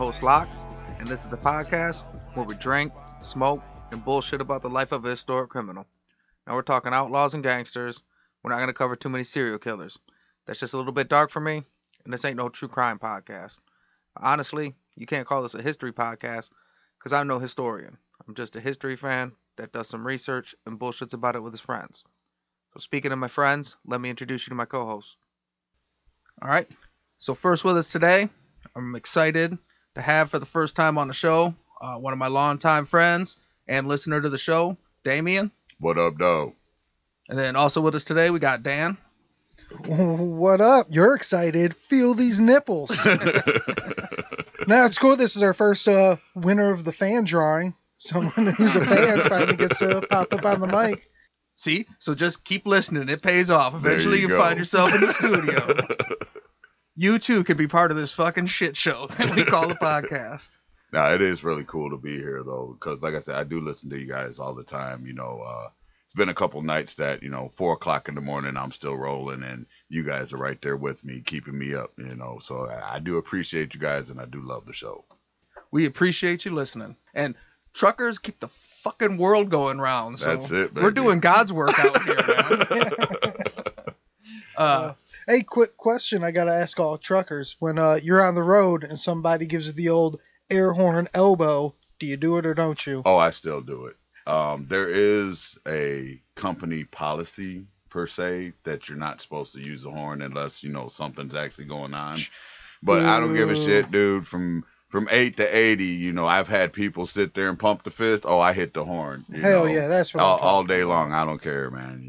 host Locke, and this is the podcast where we drink, smoke, and bullshit about the life of a historic criminal. Now we're talking outlaws and gangsters. We're not going to cover too many serial killers. That's just a little bit dark for me, and this ain't no true crime podcast. Honestly, you can't call this a history podcast because I'm no historian. I'm just a history fan that does some research and bullshits about it with his friends. So speaking of my friends, let me introduce you to my co-host. All right. So first with us today, I'm excited to have for the first time on the show, one of my longtime friends and listener to the show, Damien. What up, dog? And then also with us today, we got Dan. What up? You're excited. Feel these nipples. Now it's cool. This is our first winner of the fan drawing. Someone who's a fan finally gets to pop up on the mic. See? So just keep listening. It pays off. Eventually you you go. find yourself in the studio. You too could be part of this fucking shit show that we call a podcast. Now, it is really cool to be here, though, because, like I said, I do listen to you guys all the time. It's been a couple nights that, 4 o'clock in the morning, I'm still rolling, and you guys are right there with me, keeping me up, So I do appreciate you guys, and I do love the show. We appreciate you listening. And truckers keep the fucking world going round. So That's it, baby. We're doing God's work out here, man. Hey, quick question I got to ask all truckers. When you're on the road and somebody gives you the old air horn elbow, do you do it or don't you? Oh, I still do it. There is a company policy, per se, that you're not supposed to use the horn unless, something's actually going on. But I don't give a shit, dude. From 8 to 80, I've had people sit there and pump the fist. Oh, I hit the horn. Hell yeah, that's what all day long. I don't care, man,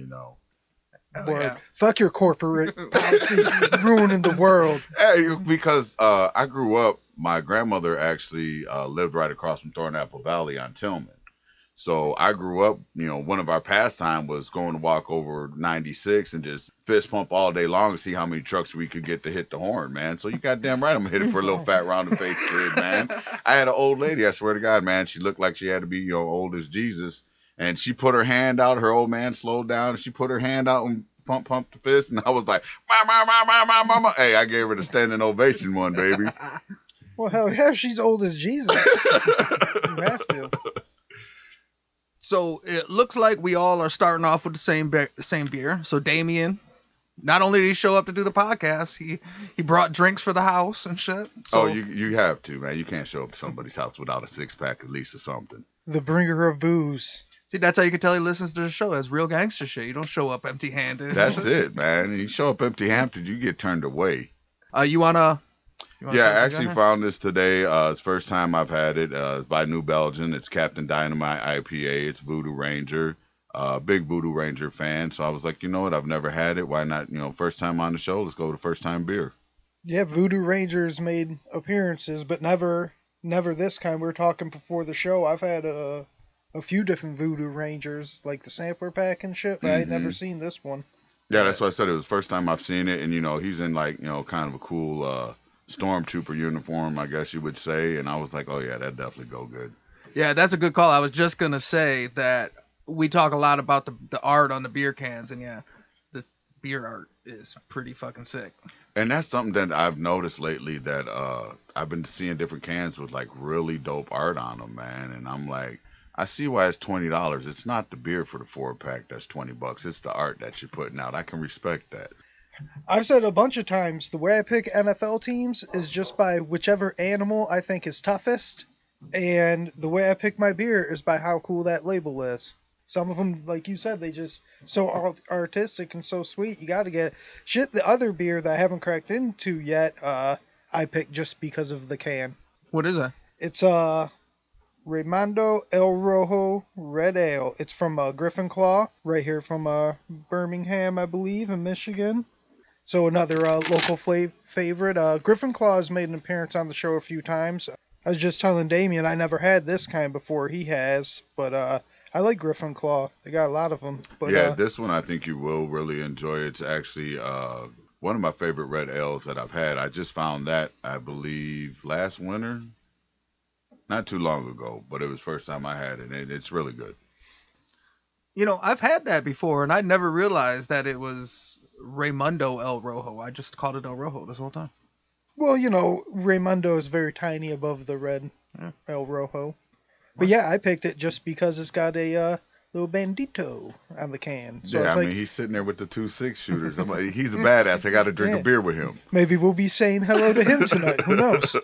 Yeah. Fuck your corporate policy ruining the world. Hey, because I grew up, my grandmother actually lived right across from Thornapple Valley on Tillman. So I grew up, one of our pastime was going to walk over 96 and just fist pump all day long and see how many trucks we could get to hit the horn, man. So you goddamn right I'm going to hit it for a little fat rounded face kid, man. I had an old lady, I swear to God, man. She looked like she had to be, old as Jesus. And she put her hand out. Her old man slowed down. And she put her hand out and pumped the fist. And I was like, mama. Hey, I gave her the standing ovation one, baby. Well, hell yeah, she's old as Jesus. You have to. So it looks like we all are starting off with the same beer. So Damien, not only did he show up to do the podcast, he brought drinks for the house and shit. So, you have to, man. You can't show up to somebody's house without a 6-pack at least or something. The bringer of booze. See, that's how you can tell he listens to the show. That's real gangster shit. You don't show up empty-handed. That's it, man. You show up empty-handed, you get turned away. You wanna yeah, I actually found this today. It's the first time I've had it. It's by New Belgium. It's Captain Dynamite IPA. It's Voodoo Ranger. Big Voodoo Ranger fan. So I was like, you know what? I've never had it. Why not? First time on the show. Let's go with the first time beer. Yeah, Voodoo Rangers made appearances, but never this kind. We were talking before the show. I've had a few different Voodoo Rangers, like the sampler pack and shit, but I had never seen this one. Yeah, that's what I said. It was the first time I've seen it. And, he's in like, kind of a cool stormtrooper uniform, I guess you would say. And I was like, oh, yeah, that'd definitely go good. Yeah, that's a good call. I was just going to say that we talk a lot about the art on the beer cans. And, yeah, this beer art is pretty fucking sick. And that's something that I've noticed lately that I've been seeing different cans with, like, really dope art on them, man. And I'm like, I see why it's $20. It's not the beer for the 4-pack that's $20. It's the art that you're putting out. I can respect that. I've said a bunch of times, the way I pick NFL teams is just by whichever animal I think is toughest, and the way I pick my beer is by how cool that label is. Some of them, like you said, they just so artistic and so sweet. You got to get shit. The other beer that I haven't cracked into yet, I picked just because of the can. What is it? It's Raimondo El Rojo Red Ale. It's from Griffin Claw, right here from Birmingham, I believe, in Michigan. So another local favorite. Griffin Claw has made an appearance on the show a few times. I was just telling Damien I never had this kind before. He has, but I like Griffin Claw. They got a lot of them. But, yeah, this one I think you will really enjoy. It's actually one of my favorite red ales that I've had. I just found that, I believe, last winter. Not too long ago, but it was the first time I had it, and it's really good. I've had that before, and I never realized that it was Raimundo El Rojo. I just called it El Rojo this whole time. Well, Raimundo is very tiny above the red El Rojo. But What? yeah, I picked it just because it's got a little bandito on the can. So Yeah, it's I like, mean, he's sitting there with the 2 6-shooters. I'm like, he's a badass. I got to drink a Yeah. beer with him. maybe we'll be saying hello to him tonight. Who knows?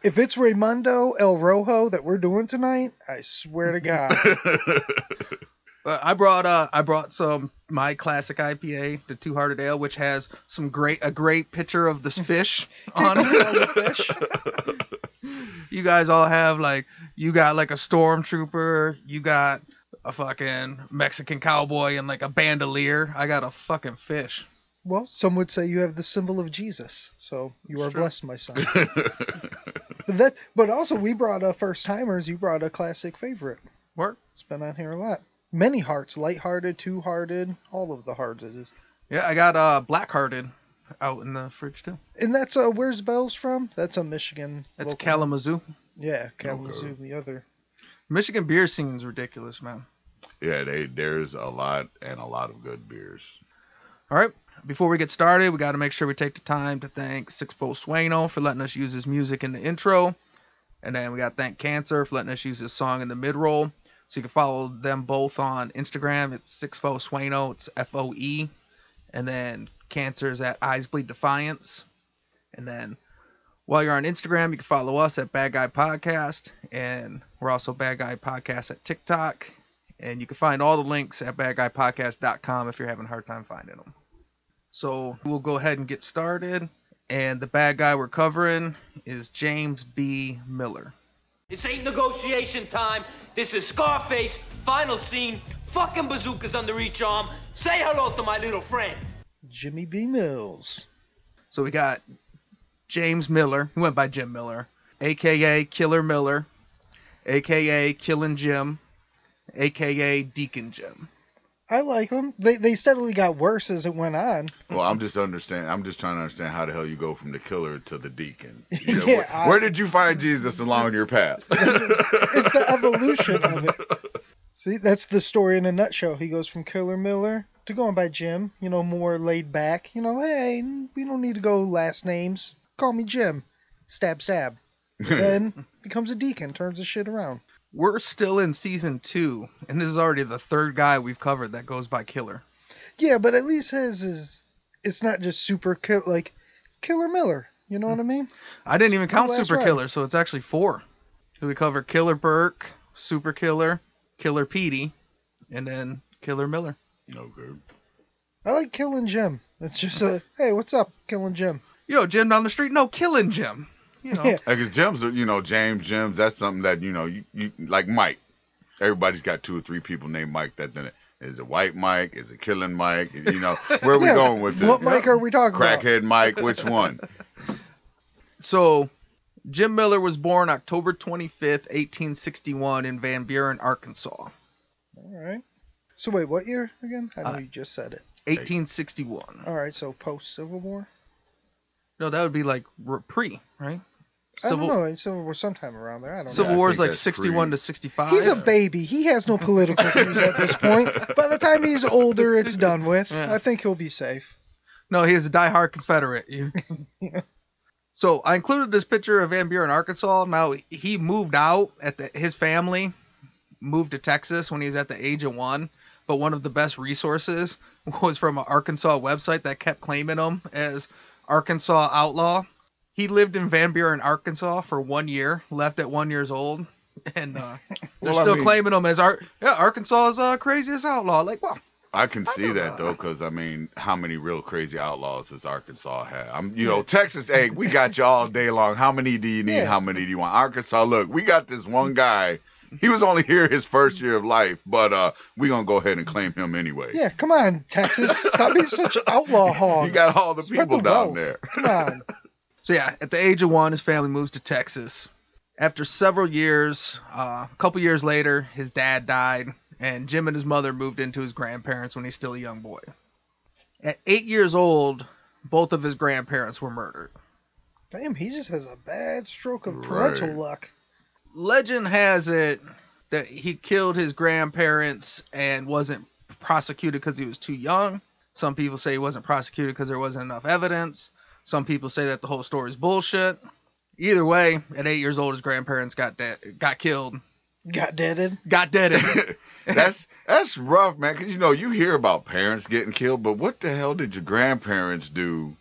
If it's Raimundo El Rojo that we're doing tonight, I swear to God. I brought some my classic IPA, the Two Hearted Ale, which has a great picture of this fish on Can't it. tell the fish. You guys all have you got like a stormtrooper, you got a fucking Mexican cowboy and like a bandolier. I got a fucking fish. Well, some would say you have the symbol of Jesus, so you are Sure. blessed, my son. But also, we brought first timers. You brought a classic favorite. Work. It's been on here a lot. Many hearts, lighthearted, two-hearted, all of the hearts. Yeah, I got Black-Hearted out in the fridge too. And that's where's Bell's from? That's a Michigan. That's local. Kalamazoo. Yeah, Kalamazoo, the other. Michigan beer scene's ridiculous, man. Yeah, there's a lot of good beers. All right. Before we get started, we got to make sure we take the time to thank Sixfold Sueno for letting us use his music in the intro. And then we got to thank Cancer for letting us use his song in the mid-roll. So you can follow them both on Instagram. It's Sixfold Sueno. It's FOE. And then Cancer is at Eyes Bleed Defiance. And then while you're on Instagram, you can follow us at Bad Guy Podcast. And we're also Bad Guy Podcast at TikTok. And you can find all the links at badguypodcast.com if you're having a hard time finding them. So we'll go ahead and get started. And the bad guy we're covering is James B. Miller. This ain't negotiation time. This is Scarface. Final scene. Fucking bazookas under each arm. Say hello to my little friend. Jimmy B. Mills. So we got James Miller, who went by Jim Miller, a.k.a. Killer Miller, a.k.a. Killin' Jim, a.k.a. Deacon Jim. I like them. They steadily got worse as it went on. Well, I'm just trying to understand how the hell you go from the killer to the deacon. Yeah, where did you find Jesus along your path? It's the evolution of it. See, that's the story in a nutshell. He goes from Killer Miller to going by Jim, more laid back. Hey, we don't need to go last names. Call me Jim. Stab, stab. Then becomes a deacon, turns the shit around. We're still in season 2, and this is already the third guy we've covered that goes by Killer. Yeah, but at least his is, it's not just super like Killer Miller. You know what I mean? I didn't even count that's Super right. Killer, so it's actually 4. So we cover Killer Burke, Super Killer, Killer Petey, and then Killer Miller. Okay. I like Killing Jim. It's just hey, what's up, Killing Jim? Jim down the street? No, Killing Jim. Yeah. Because Jim's, James, that's something that, you like Mike. Everybody's got 2 or 3 people named Mike that did it. Is it White Mike? Is it Killing Mike? Where are we going with this? What Mike are we talking about? Crackhead Mike, which one? So, Jim Miller was born October 25th, 1861 in Van Buren, Arkansas. All right. So wait, what year again? I know you just said it. 1861. All right, so post Civil War. No, that would be like pre, right? I don't know. Civil War sometime around there. I don't Civil know. War I is think like that's 61 pre. to 65. He's a baby. He has no political views at this point. By the time he's older, it's done with. Yeah. I think he'll be safe. No, he is a diehard Confederate. So I included this picture of Van Buren, Arkansas. Now, he moved out his family moved to Texas when he was at the age of 1. But one of the best resources was from an Arkansas website that kept claiming him as Arkansas outlaw. He lived in Van Buren, Arkansas for 1 year, left at 1 year old, and they're still claiming him as Arkansas's craziest outlaw. Like, well, I can see that though, because how many real crazy outlaws does Arkansas have? Texas, hey, we got you all day long. How many do you need? Yeah. How many do you want? Arkansas, look, we got this one guy. He was only here his first year of life, but we're gonna go ahead and claim him anyway. Yeah, come on, Texas. Stop being such outlaw hogs. You got all the Spread people the down wealth. there. Come on. so yeah, at the age of 1, his family moves to Texas. After several years, a couple years later, his dad died, and Jim and his mother moved into his grandparents when he's still a young boy. At 8 years old, both of his grandparents were murdered. Damn, he just has a bad stroke of parental Right. luck. Legend has it that he killed his grandparents and wasn't prosecuted because he was too young. Some people say he wasn't prosecuted because there wasn't enough evidence. Some people say that the whole story is bullshit. Either way, at 8 years old, his grandparents got killed. Got deaded. Got deaded. That's rough, man. Because, you hear about parents getting killed, but what the hell did your grandparents do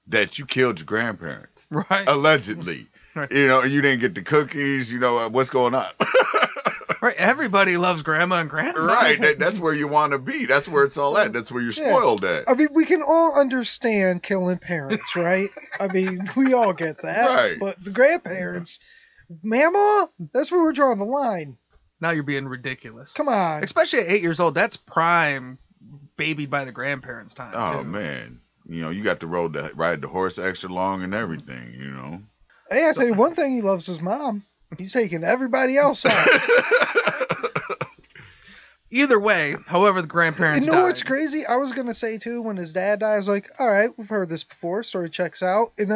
that you killed your grandparents? Right. Allegedly. Right. You didn't get the cookies. What's going on? Right. Everybody loves grandma and grandpa. Right. That's where you want to be. That's where it's all at. That's where you're spoiled at. I mean, we can all understand killing parents, right? I mean, we all get that. Right. But the grandparents, Mama, that's where we're drawing the line. Now you're being ridiculous. Come on. Especially at 8 years old. That's prime babied by the grandparents time. Oh, too. man. You got to ride the horse extra long and everything, Hey, I tell you one thing, he loves his mom. He's taking everybody else out. Either way, however, the grandparents You know died. what's crazy? I was going to say, too, when his dad died, I was like, all right, we've heard this before. Story checks out. And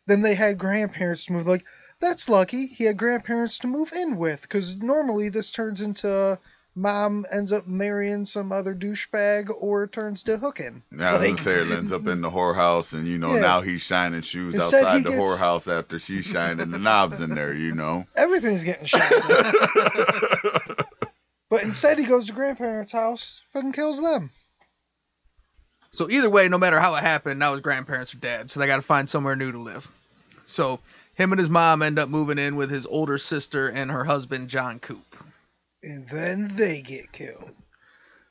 then they had grandparents to move. Like, that's lucky. He had grandparents to move in with. Because normally this turns into mom ends up marrying some other douchebag or it turns to hooking. Now, it ends up in the whorehouse, and, now he's shining shoes Instead, outside the whorehouse after she's shining the knobs in there, Everything's getting shot. But instead, he goes to grandparents' house, fucking kills them. So either way, no matter how it happened, now his grandparents are dead, so they got to find somewhere new to live. So him and his mom end up moving in with his older sister and her husband, John Coop. And then they get killed.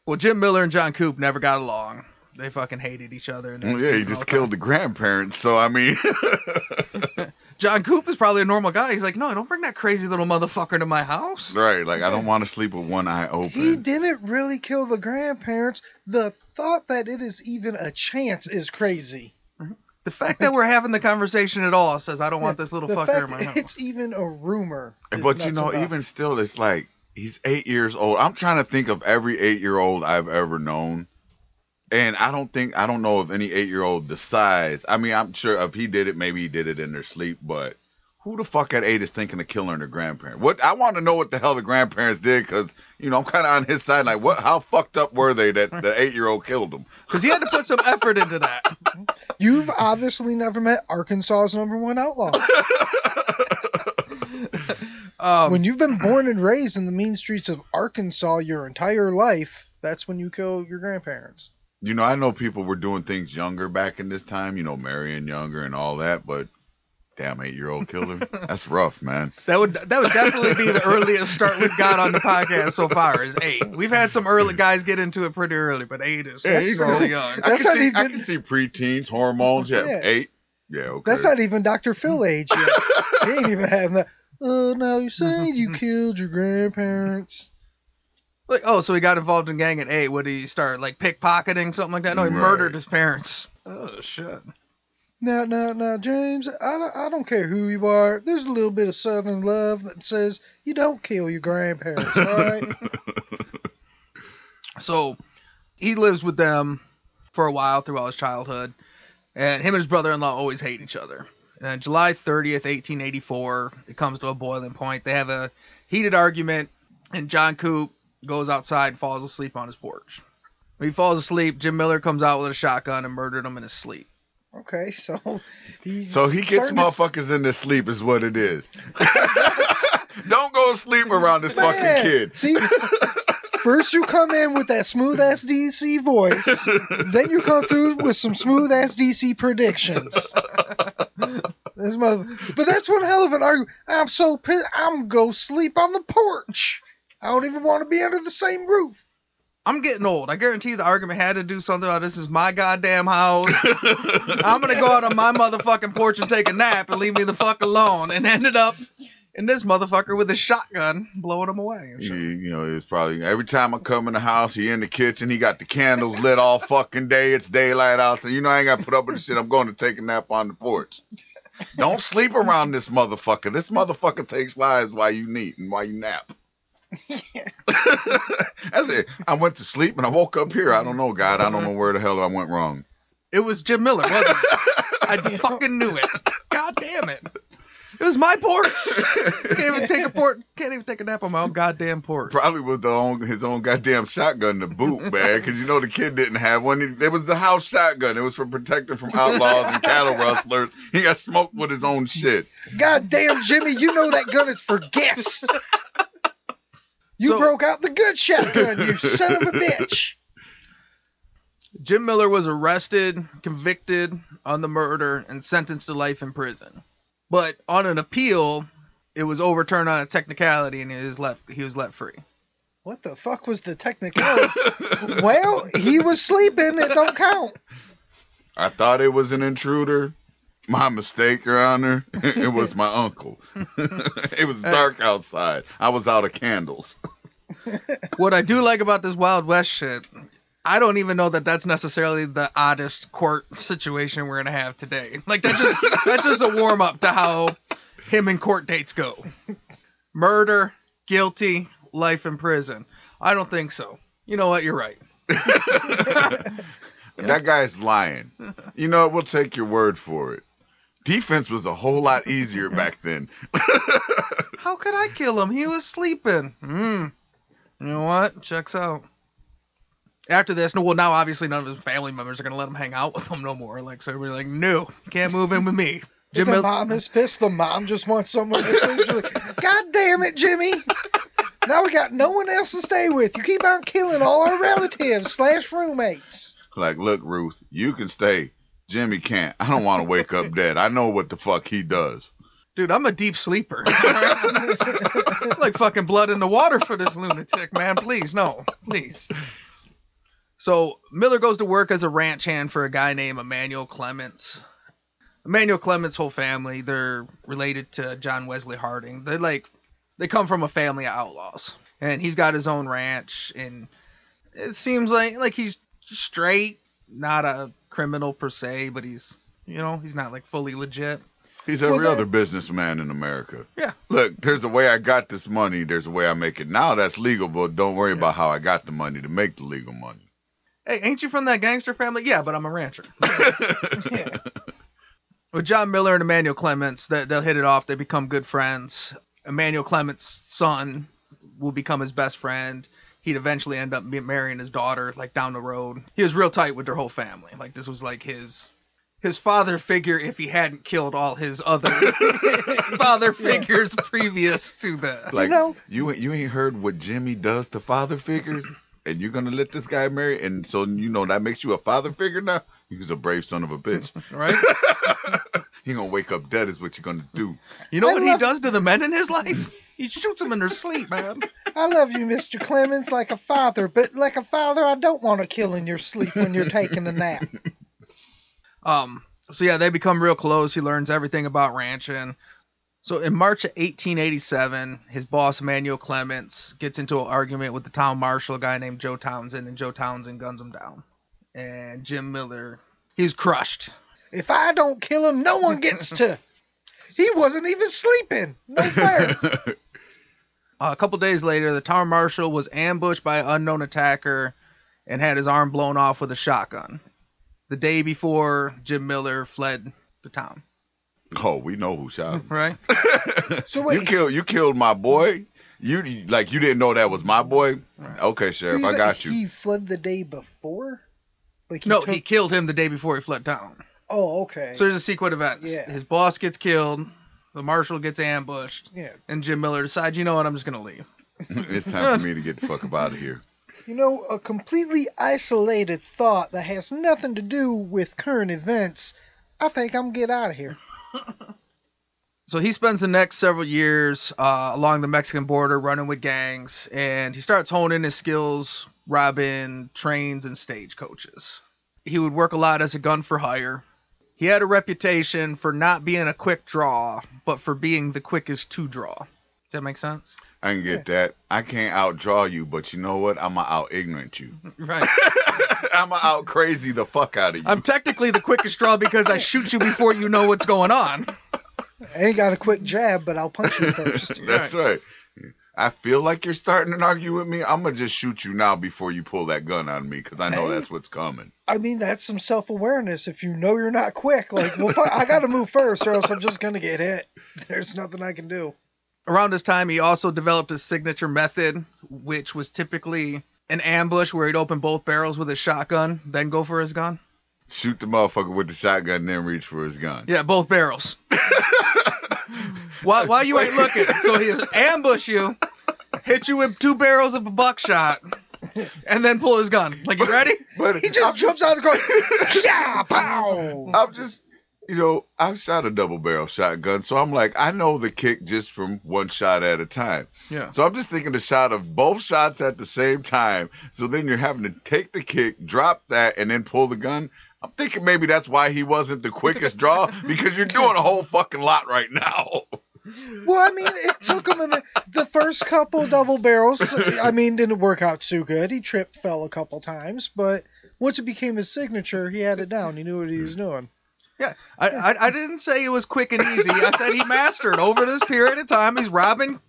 Well, Jim Miller and John Coop never got along. They fucking hated each other. Well, yeah, he just killed the grandparents, so I mean... John Coop is probably a normal guy. He's like, no, don't bring that crazy little motherfucker to my house. Right, I don't want to sleep with one eye open. He didn't really kill the grandparents. The thought that it is even a chance is crazy. The fact that we're having the conversation at all says I don't want this little fucker in my house. It's even a rumor. But even still, it's like, he's 8 years old. I'm trying to think of every 8-year-old I've ever known. And I don't know of any 8-year-old decides. I mean, I'm sure if he did it, maybe he did it in their sleep. But who the fuck at 8 is thinking of killing their grandparent? I want to know what the hell the grandparents did, because, I'm kind of on his side. Like, how fucked up were they that the 8-year-old killed them? Because he had to put some effort into that. You've obviously never met Arkansas's #1 outlaw. When you've been born and raised in the mean streets of Arkansas your entire life, that's when you kill your grandparents. I know people were doing things younger back in this time, marrying younger and all that, but damn, 8-year-old killer, that's rough, man. That would definitely be the earliest start we've got on the podcast so far is 8. We've had some early guys get into it pretty early, but 8 is really young. I can see preteens, hormones, 8. Yeah, okay. That's not even Dr. Phil age yet. He ain't even having that. Oh, now you're saying you killed your grandparents. Like, so he got involved in gang at 8. What did he start, like pickpocketing, something like that? No, he murdered his parents. Oh, shit. Now, James, I don't care who you are. There's a little bit of Southern love that says you don't kill your grandparents, all right? So he lives with them for a while throughout his childhood, and him and his brother-in-law always hate each other. And July 30th, 1884, it comes to a boiling point. They have a heated argument, and John Coop goes outside and falls asleep on his porch. When he falls asleep, Jim Miller comes out with a shotgun and murdered him in his sleep. Okay, so he gets motherfuckers in their sleep is what it is. Don't go to sleep around this fucking kid. See, first you come in with that smooth ass DC voice, then you come through with some smooth ass DC predictions. But that's one hell of an argument. I'm so pissed. I'm gonna go sleep on the porch. I don't even want to be under the same roof. I'm getting old. I guarantee the argument had to do something about this is my goddamn house. I'm going to go out on my motherfucking porch and take a nap and leave me the fuck alone. And ended up in this motherfucker with a shotgun blowing him away. It's probably every time I come in the house, he in the kitchen, he got the candles lit all fucking day. It's daylight out. So, I ain't got to put up with the shit. I'm going to take a nap on the porch. Don't sleep around this motherfucker. This motherfucker takes lives while you eat and while you nap. That's it. I went to sleep and I woke up here. I don't know, God. I don't know where the hell I went wrong. It was Jim Miller, wasn't it? I fucking knew it. God damn it. It It was my porch. Can't even take a nap on my own goddamn porch. Probably with his own goddamn shotgun to boot, man, because you know the kid didn't have one. It was the house shotgun. It was for protecting from outlaws and cattle rustlers. He got smoked with his own shit. Goddamn, Jimmy, you know that gun is for guests. You broke out the good shotgun, you son of a bitch. Jim Miller was arrested, convicted on the murder, and sentenced to life in prison. But on an appeal, it was overturned on a technicality, and he was let free. What the fuck was the technicality? Well, he was sleeping. It don't count. I thought it was an intruder. My mistake, Your Honor. It was my uncle. It was dark outside. I was out of candles. What I do like about this Wild West shit, I don't even know that that's necessarily the oddest court situation we're gonna have today. Like that's just a warm up to how him and court dates go. Murder, guilty, life in prison. I don't think so. You know what? You're right. That guy's lying. You know what? We'll take your word for it. Defense was a whole lot easier back then. How could I kill him? He was sleeping. You know what? Checks out. After this, now obviously none of his family members are going to let him hang out with him no more. Like, so everybody's like, no, can't move in with me. The mom is pissed. The mom just wants someone to sleep. She's like, God damn it, Jimmy. Now we got no one else to stay with. You keep on killing all our relatives / roommates. Like, look, Ruth, you can stay. Jimmy can't. I don't want to wake up dead. I know what the fuck he does. Dude, I'm a deep sleeper. Like fucking blood in the water for this lunatic, man. Please, no. Please. So, Miller goes to work as a ranch hand for a guy named Emmanuel Clements. Emmanuel Clements' whole family, they're related to John Wesley Harding. They come from a family of outlaws. And he's got his own ranch, and it seems like he's straight, not a criminal per se, but he's not like fully legit. He's every other businessman in America. Yeah. Look, there's a way I got this money. There's a way I make it. Now that's legal, but don't worry about how I got the money to make the legal money. Hey, ain't you from that gangster family? Yeah, but I'm a rancher. Yeah. With John Miller and Emmanuel Clements, they'll hit it off. They become good friends. Emmanuel Clements' son will become his best friend. He'd eventually end up marrying his daughter, like, down the road. He was real tight with their whole family. Like, this was like his father figure if he hadn't killed all his other father figures previous to that. Like, you ain't heard what Jimmy does to father figures? And you're going to let this guy marry? And so, that makes you a father figure now? He was a brave son of a bitch. Right? He going to wake up dead is what you're going to do. You know what he does to the men in his life? He shoots them in their sleep, man. I love you, Mr. Clemens, like a father. But like a father, I don't want to kill in your sleep when you're taking a nap. So yeah, they become real close. He learns everything about ranching. So in March of 1887, his boss, Emmanuel Clements, gets into an argument with the town marshal, a guy named Joe Townsend, and Joe Townsend guns him down. And Jim Miller, he's crushed. If I don't kill him, no one gets to. He wasn't even sleeping. No fair. A couple days later, the town marshal was ambushed by an unknown attacker and had his arm blown off with a shotgun. The day before, Jim Miller fled the town. Oh, we know who shot him. Right? So wait, you killed my boy? You didn't know that was my boy? Right. Okay, Sheriff, I got you. He fled the day before? He killed him the day before he fled town. Oh, okay. So there's a sequence of events. Yeah. His boss gets killed, the marshal gets ambushed, and Jim Miller decides, you know what, I'm just going to leave. It's time for me to get the fuck up out of here. A completely isolated thought that has nothing to do with current events. I think I'm going to get out of here. So he spends the next several years along the Mexican border running with gangs, and he starts honing his skills robbing trains and stagecoaches. He would work a lot as a gun for hire. He had a reputation for not being a quick draw, but for being the quickest to draw. Does that make sense? I can get that. I can't outdraw you, but you know what? I'm going to out-ignorant you. Right. I'm going to out-crazy the fuck out of you. I'm technically the quickest draw because I shoot you before you know what's going on. I ain't got a quick jab, but I'll punch you first. That's right. I feel like you're starting an argument with me. I'm going to just shoot you now before you pull that gun on me because I know that's what's coming. I mean, that's some self-awareness. If you know you're not quick, like, well, I got to move first or else I'm just going to get hit. There's nothing I can do. Around this time, he also developed his signature method, which was typically an ambush where he'd open both barrels with his shotgun, then go for his gun. Shoot the motherfucker with the shotgun, then reach for his gun. Yeah, both barrels. Why you ain't looking? So he'll ambush you, hit you with 2 barrels of buckshot, and then pull his gun. Like, you ready? But He just jumps out and goes, yeah, pow! I'm just, I've shot a double barrel shotgun, so I'm like, I know the kick just from one shot at a time. Yeah. So I'm just thinking the shot of both shots at the same time. So then you're having to take the kick, drop that, and then pull the gun. I'm thinking maybe that's why he wasn't the quickest draw, because you're doing a whole fucking lot right now. Well, I mean, it took him a minute. The first couple double barrels, I mean, didn't work out too good. He tripped, fell a couple times, but once it became his signature, he had it down. He knew what he was doing. Yeah, I didn't say it was quick and easy. I said he mastered over this period of time. He's robbing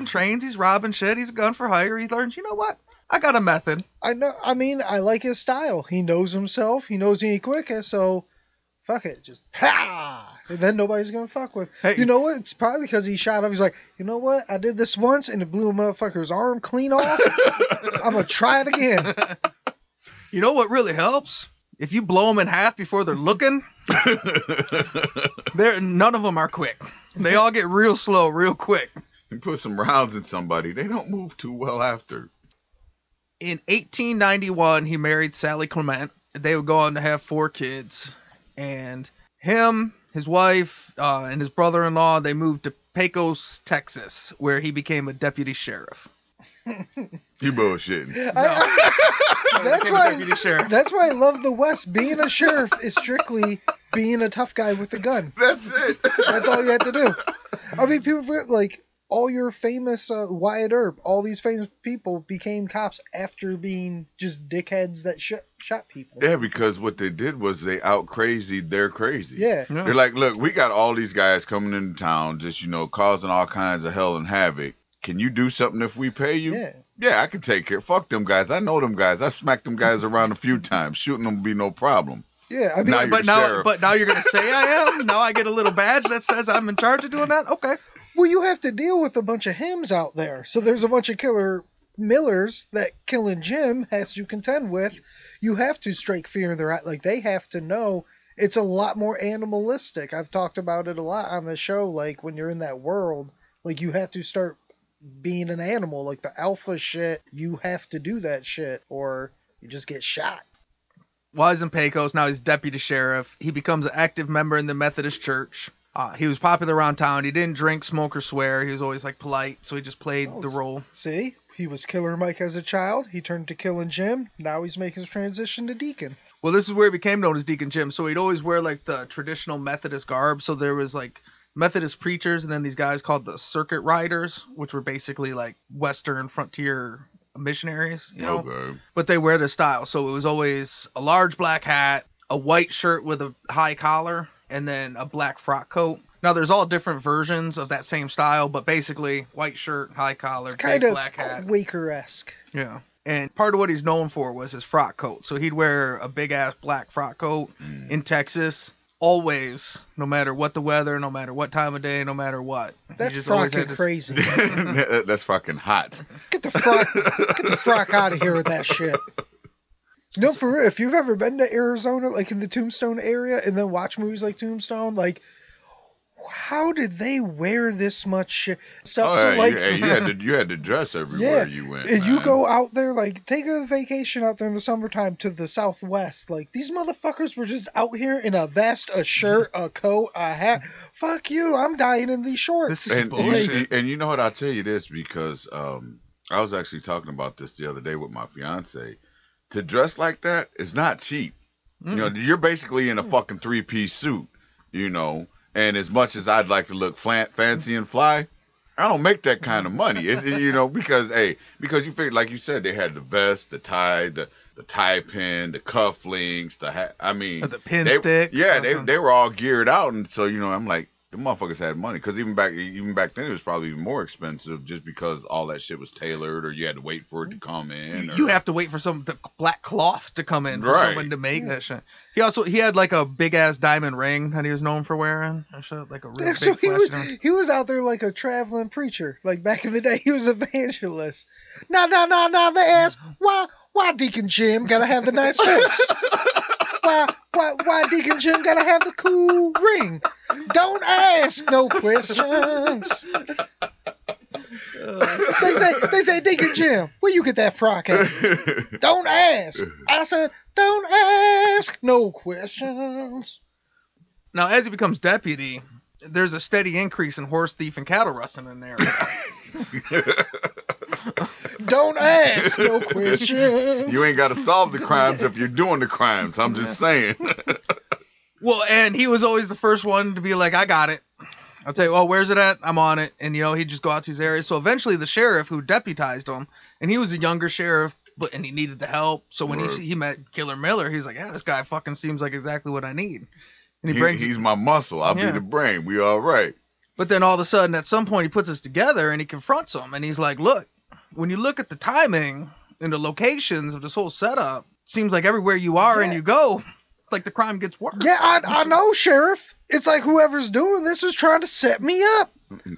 trains. He's robbing shit. He's a gun for hire. He learns, you know what? I got a method. I know. I mean, I like his style. He knows himself. He knows he ain't quickest, so fuck it. Just ha! And then nobody's gonna fuck with. Hey. You know what? It's probably because he shot up. He's like, you know what? I did this once and it blew a motherfucker's arm clean off. I'm gonna try it again. You know what really helps? If you blow them in half before they're looking, none of them are quick. They all get real slow, real quick. You put some rounds in somebody, they don't move too well after. In 1891, he married Sally Clement. They would go on to have 4 kids. And him, his wife, and his brother-in-law, they moved to Pecos, Texas, where he became a deputy sheriff. You bullshitting. That's Became a deputy sheriff. That's why I love the West. Being a sheriff is strictly being a tough guy with a gun. That's it. That's all you have to do. I mean, people forget, like, all your famous Wyatt Earp, all these famous people became cops after being just dickheads that shot people. Yeah, because what they did was they out-crazied their crazy. Yeah. Yeah. They're like, look, we got all these guys coming into town just, causing all kinds of hell and havoc. Can you do something if we pay you? Yeah. Yeah, I can take care. Fuck them guys. I know them guys. I smacked them guys around a few times. Shooting them will be no problem. Yeah, I mean, Now you're the sheriff. But now you're gonna say I am. Now I get a little badge that says I'm in charge of doing that. Okay. well, you have to deal with a bunch of hims out there. So there's a bunch of killer Millers that Killing Jim has to contend with. You have to strike fear in their eye. Like, they have to know it's a lot more animalistic. I've talked about it a lot on the show. Like, when you're in that world, like, you have to start being an animal. Like, the alpha shit, you have to do that shit or you just get shot. While he's in Pecos, now he's deputy sheriff. He becomes an active member in the Methodist Church. He was popular around town. He didn't drink, smoke, or swear. He was always, like, polite, so he just played the role. See? He was Killer Mike as a child. He turned to Killing Jim. Now he's making his transition to Deacon. Well, this is where he became known as Deacon Jim. So he'd always wear, like, the traditional Methodist garb. So there was, like, Methodist preachers and then these guys called the Circuit Riders, which were basically, like, Western frontier missionaries, you know? Okay. But they wear their style. So it was always a large black hat, a white shirt with a high collar, and then a black frock coat. Now, there's all different versions of that same style, but basically white shirt, high collar, It's big kind of black hat. Quaker-esque. Yeah. And part of what he's known for was his frock coat. So he'd wear a big-ass black frock coat in Texas, always, no matter what the weather, no matter what time of day, no matter what. He That's just always had frocking this- crazy. That's fucking hot. Get the frock out of here with that shit. No, for real, if you've ever been to Arizona, like in the Tombstone area, and then watch movies like Tombstone, like, how did they wear this much shit? So, Oh, so yeah, like, you had to dress everywhere you went. and you man. go out there, like, take a vacation out there in the summertime to the Southwest. Like, these motherfuckers were just out here in a vest, a shirt, a coat, a hat. Fuck you, I'm dying in these shorts. This is bullshit. And you know what? I'll tell you this because I was actually talking about this the other day with my fiance. To dress like that is not cheap. You know, you're basically in a fucking 3-piece suit, you know. And as much as I'd like to look fancy and fly, I don't make that kind of money. You know, because you figure, like you said, they had the vest, the tie, the tie pin, the cufflinks, the hat. I mean, The pin stick. Yeah, they were all geared out, and so I'm like, The motherfuckers had money, because even back then it was probably even more expensive, just because all that shit was tailored, or you had to wait for it to come in. You have to wait for the black cloth to come in for Right. someone to make that shit. He had like a big ass diamond ring that he was known for wearing. And shit, like a real big So flashy diamond. he was out there like a traveling preacher. Like back in the day, he was evangelist. Now, they ask, why Deacon Jim gotta have the nice horse? Why Deacon Jim gotta have the cool ring? Don't ask no questions. They say, Deacon Jim, where you get that frock at? Don't ask. I said, don't ask no questions. Now, as he becomes deputy, there's a steady increase in horse thief and cattle rustling in there. Don't ask no questions. You ain't got to solve the crimes if you're doing the crimes. I'm just saying. Well, and he was always the first one to be like, I got it. I'll tell you, where's it at? I'm on it. And, he'd just go out to his areas. So eventually the sheriff who deputized him, and he was a younger sheriff, and he needed the help. So when he met Killer Miller, he's like, yeah, this guy fucking seems like exactly what I need. And he's my muscle. I'll be the brain. We all right. But then all of a sudden, at some point, he puts us together and he confronts him. And he's like, look, when you look at the timing and the locations of this whole setup, it seems like everywhere you are and you go, like the crime gets worse. Yeah, I know, Sheriff. It's like whoever's doing this is trying to set me up.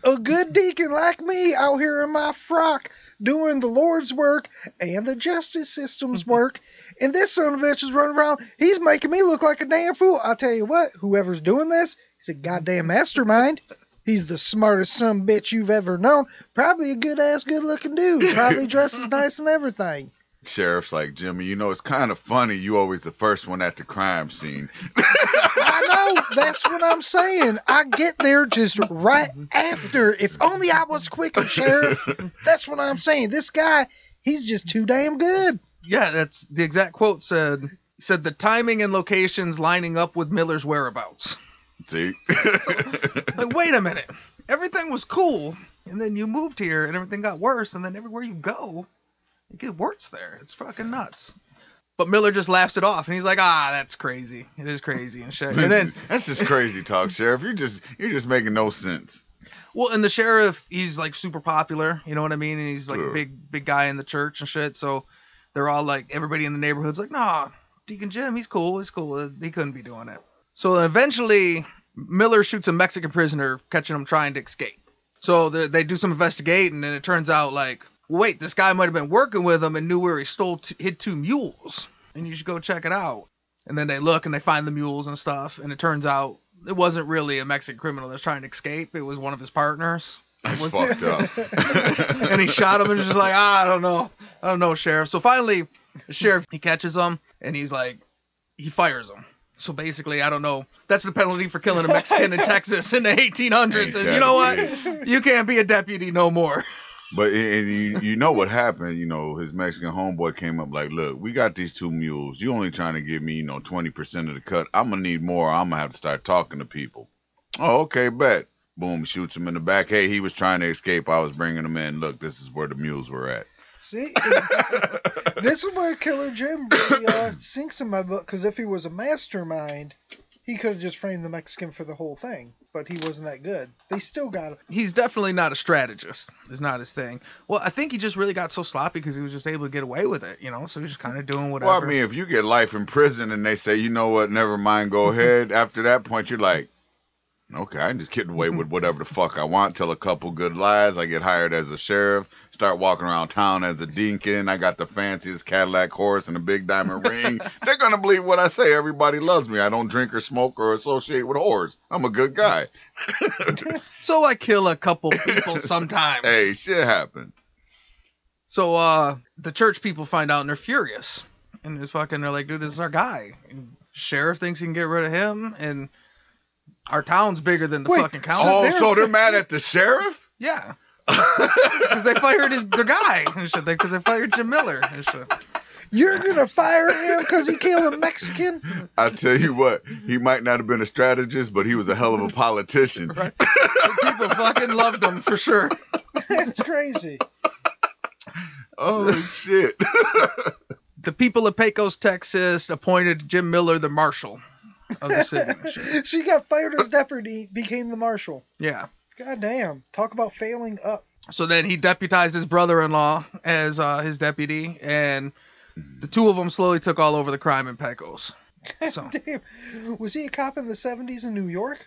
A good deacon like me out here in my frock doing the Lord's work and the justice system's work. And this son of a bitch is running around. He's making me look like a damn fool. I'll tell you what, whoever's doing this, he's a goddamn mastermind. He's the smartest son of a bitch you've ever known. Probably a good-ass, good-looking dude. Probably dresses nice and everything. Sheriff's like, Jimmy, it's kind of funny. You always the first one at the crime scene. I know. That's what I'm saying. I get there just right after. If only I was quicker, Sheriff. That's what I'm saying. This guy, he's just too damn good. Yeah, that's the exact quote said the timing and locations lining up with Miller's whereabouts. See? Like, wait a minute. Everything was cool, and then you moved here, and everything got worse, and then everywhere you go, it gets worse there. It's fucking nuts. But Miller just laughs it off, and he's like, that's crazy. It is crazy and shit. And then that's just crazy talk, Sheriff. You're just making no sense. Well, and the sheriff, he's like super popular, you know what I mean? And he's like a big guy in the church and shit. So they're all like, everybody in the neighborhood's like, nah, Deacon Jim, he's cool. He couldn't be doing it. So eventually, Miller shoots a Mexican prisoner, catching him trying to escape. So they do some investigating, and it turns out like, wait, this guy might have been working with him and knew where he hid 2 mules, and you should go check it out. And then they look and they find the mules and stuff, and it turns out it wasn't really a Mexican criminal that's trying to escape. It was one of his partners. That's fucked up. And he shot him and was just like, I don't know, Sheriff. So finally, the sheriff, he catches him, and he's like, he fires him. So basically, I don't know. That's the penalty for killing a Mexican in Texas in the 1800s. And you know what? You can't be a deputy no more. But and you know what happened? His Mexican homeboy came up like, look, we got these 2 mules. You only trying to give me, 20% of the cut. I'm going to need more. I'm going to have to start talking to people. Oh, okay, bet. Boom, shoots him in the back. Hey, he was trying to escape. I was bringing him in. Look, this is where the mules were at. See, this is where Killer Jim really sinks in my book, because if he was a mastermind, he could have just framed the Mexican for the whole thing, but he wasn't that good. They still got him. He's definitely not a strategist. It's not his thing. Well, I think he just really got so sloppy because he was just able to get away with it, so he was just kind of doing whatever. Well, I mean, if you get life in prison and they say, you know what, never mind, go ahead, after that point, you're like, okay, I can just get away with whatever the fuck I want, tell a couple good lies, I get hired as a sheriff, start walking around town as a deacon, I got the fanciest Cadillac horse and a big diamond ring. They're going to believe what I say. Everybody loves me. I don't drink or smoke or associate with whores. I'm a good guy. So I kill a couple people sometimes. Hey, shit happens. So the church people find out and they're furious. And they're like, dude, this is our guy. And sheriff thinks he can get rid of him, and our town's bigger than the fucking county. Oh, so they're mad at the sheriff? Yeah. Because they fired their guy and shit. Because they fired Jim Miller and shit. You're going to fire him because he killed a Mexican? I tell you what, he might not have been a strategist, but he was a hell of a politician. Right. People fucking loved him for sure. That's crazy. Oh, shit. The people of Pecos, Texas appointed Jim Miller the marshal. of the city and shit. She got fired as deputy, became the marshal. Yeah. God damn. Talk about failing up. So then he deputized his brother-in-law as his deputy, and the two of them slowly took all over the crime in Pecos. So. Damn. Was he a cop in the 70s in New York?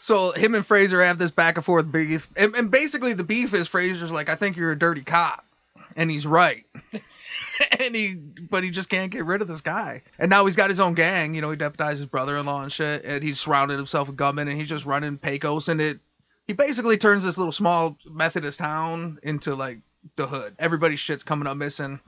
So him and Fraser have this back and forth beef, and basically the beef is Fraser's like, I think you're a dirty cop, and he's right. But he just can't get rid of this guy. And now he's got his own gang. You know, he deputized his brother-in-law and shit, and he's surrounded himself with gunmen, and he's just running Pecos, and he basically turns this little small Methodist town into like the hood. Everybody's shit's coming up missing.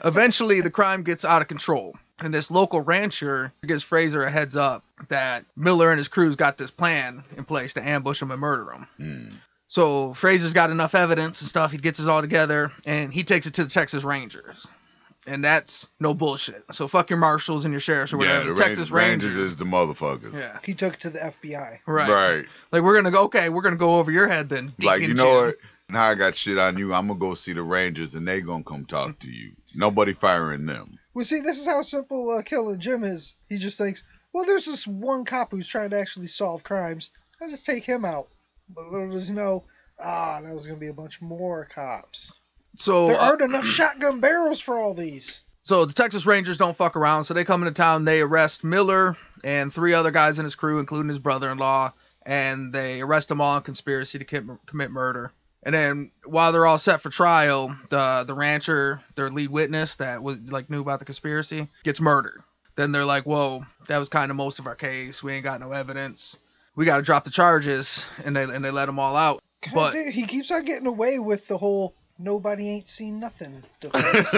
Eventually, the crime gets out of control, and this local rancher gives Fraser a heads up that Miller and his crew's got this plan in place to ambush him and murder him. So Fraser's got enough evidence and stuff. He gets it all together, and he takes it to the Texas Rangers. And that's no bullshit. So fuck your marshals and your sheriffs or whatever. Yeah, the Texas Rangers is the motherfuckers. Yeah. He took it to the FBI. Right. Like, we're going to go over your head then. Like, you know what? Now I got shit on you. I'm going to go see the Rangers, and they going to come talk to you. Nobody firing them. Well, see, this is how simple Killing Jim is. He just thinks, well, there's this one cop who's trying to actually solve crimes. I'll just take him out. But little does he know, now there's going to be a bunch more cops. So there aren't enough shotgun barrels for all these. So the Texas Rangers don't fuck around. So they come into town. They arrest Miller and 3 other guys in his crew, including his brother-in-law. And they arrest them all on conspiracy to commit murder. And then while they're all set for trial, the rancher, their lead witness that was like knew about the conspiracy, gets murdered. Then they're like, whoa, that was kind of most of our case. We ain't got no evidence. We got to drop the charges. And they let them all out. God, But dude, he keeps on getting away with the whole nobody ain't seen nothing defense.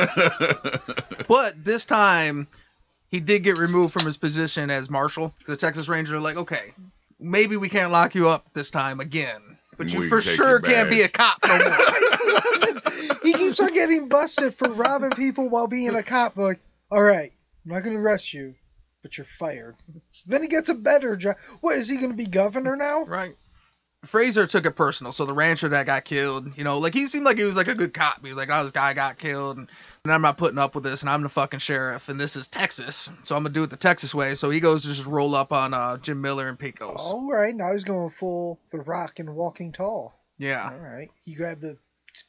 But this time, he did get removed from his position as marshal. The Texas Rangers are like, okay, maybe we can't lock you up this time again. But you for sure can't be a cop no more. He keeps on getting busted for robbing people while being a cop. Like, all right, I'm not going to arrest you, but you're fired. Then he gets a better job. What, is he going to be governor now? Right. Fraser took it personal. So the rancher that got killed, you know, like he seemed like he was like a good cop. He was like, oh, this guy got killed, and I'm not putting up with this, and I'm the fucking sheriff, and this is Texas, so I'm going to do it the Texas way. So he goes to just roll up on Jim Miller and Pecos. All right, now he's going full The Rock and Walking Tall. Yeah. All right. He grabbed the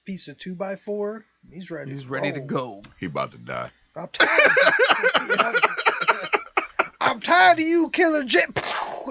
piece of 2x4. He's ready. He's ready to go. He about to die. I'm tired. I'm tired of you, Killer Jim.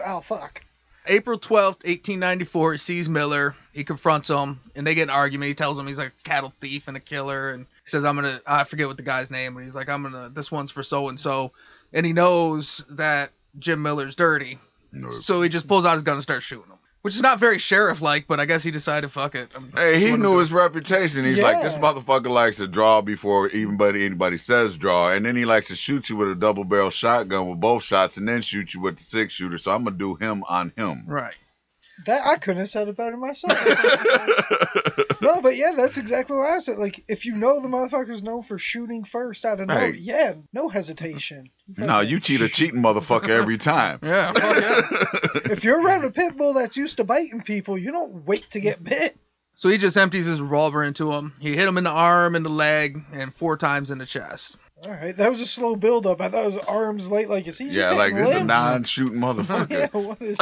Oh, fuck. April 12th, 1894, he sees Miller. He confronts him, and they get an argument. He tells him he's like a cattle thief and a killer, and he says, I forget what the guy's name, but he's like, this one's for so-and-so. And he knows that Jim Miller's dirty. No. So he just pulls out his gun and starts shooting him. Which is not very sheriff-like, but I guess he decided, fuck it. Hey, he knew his reputation. He's like, this Yeah. motherfucker likes to draw before anybody says draw. And then he likes to shoot you with a double-barrel shotgun with both shots and then shoot you with the 6-shooter. So I'm going to do him on him. Right. That I couldn't have said it better myself. No, but yeah, that's exactly what I said. Like, if you know the motherfucker's known for shooting first out of nowhere, yeah, no hesitation. No, you cheat a cheating motherfucker every time. Yeah, fuck yeah. If you're around a pit bull that's used to biting people, you don't wait to get bit. So he just empties his revolver into him. He hit him in the arm, in the leg, and 4 times in the chest. All right, that was a slow build-up. I thought it was arms late. Like, is he just Like hitting this is a limbs? non-shooting motherfucker. Yeah, what is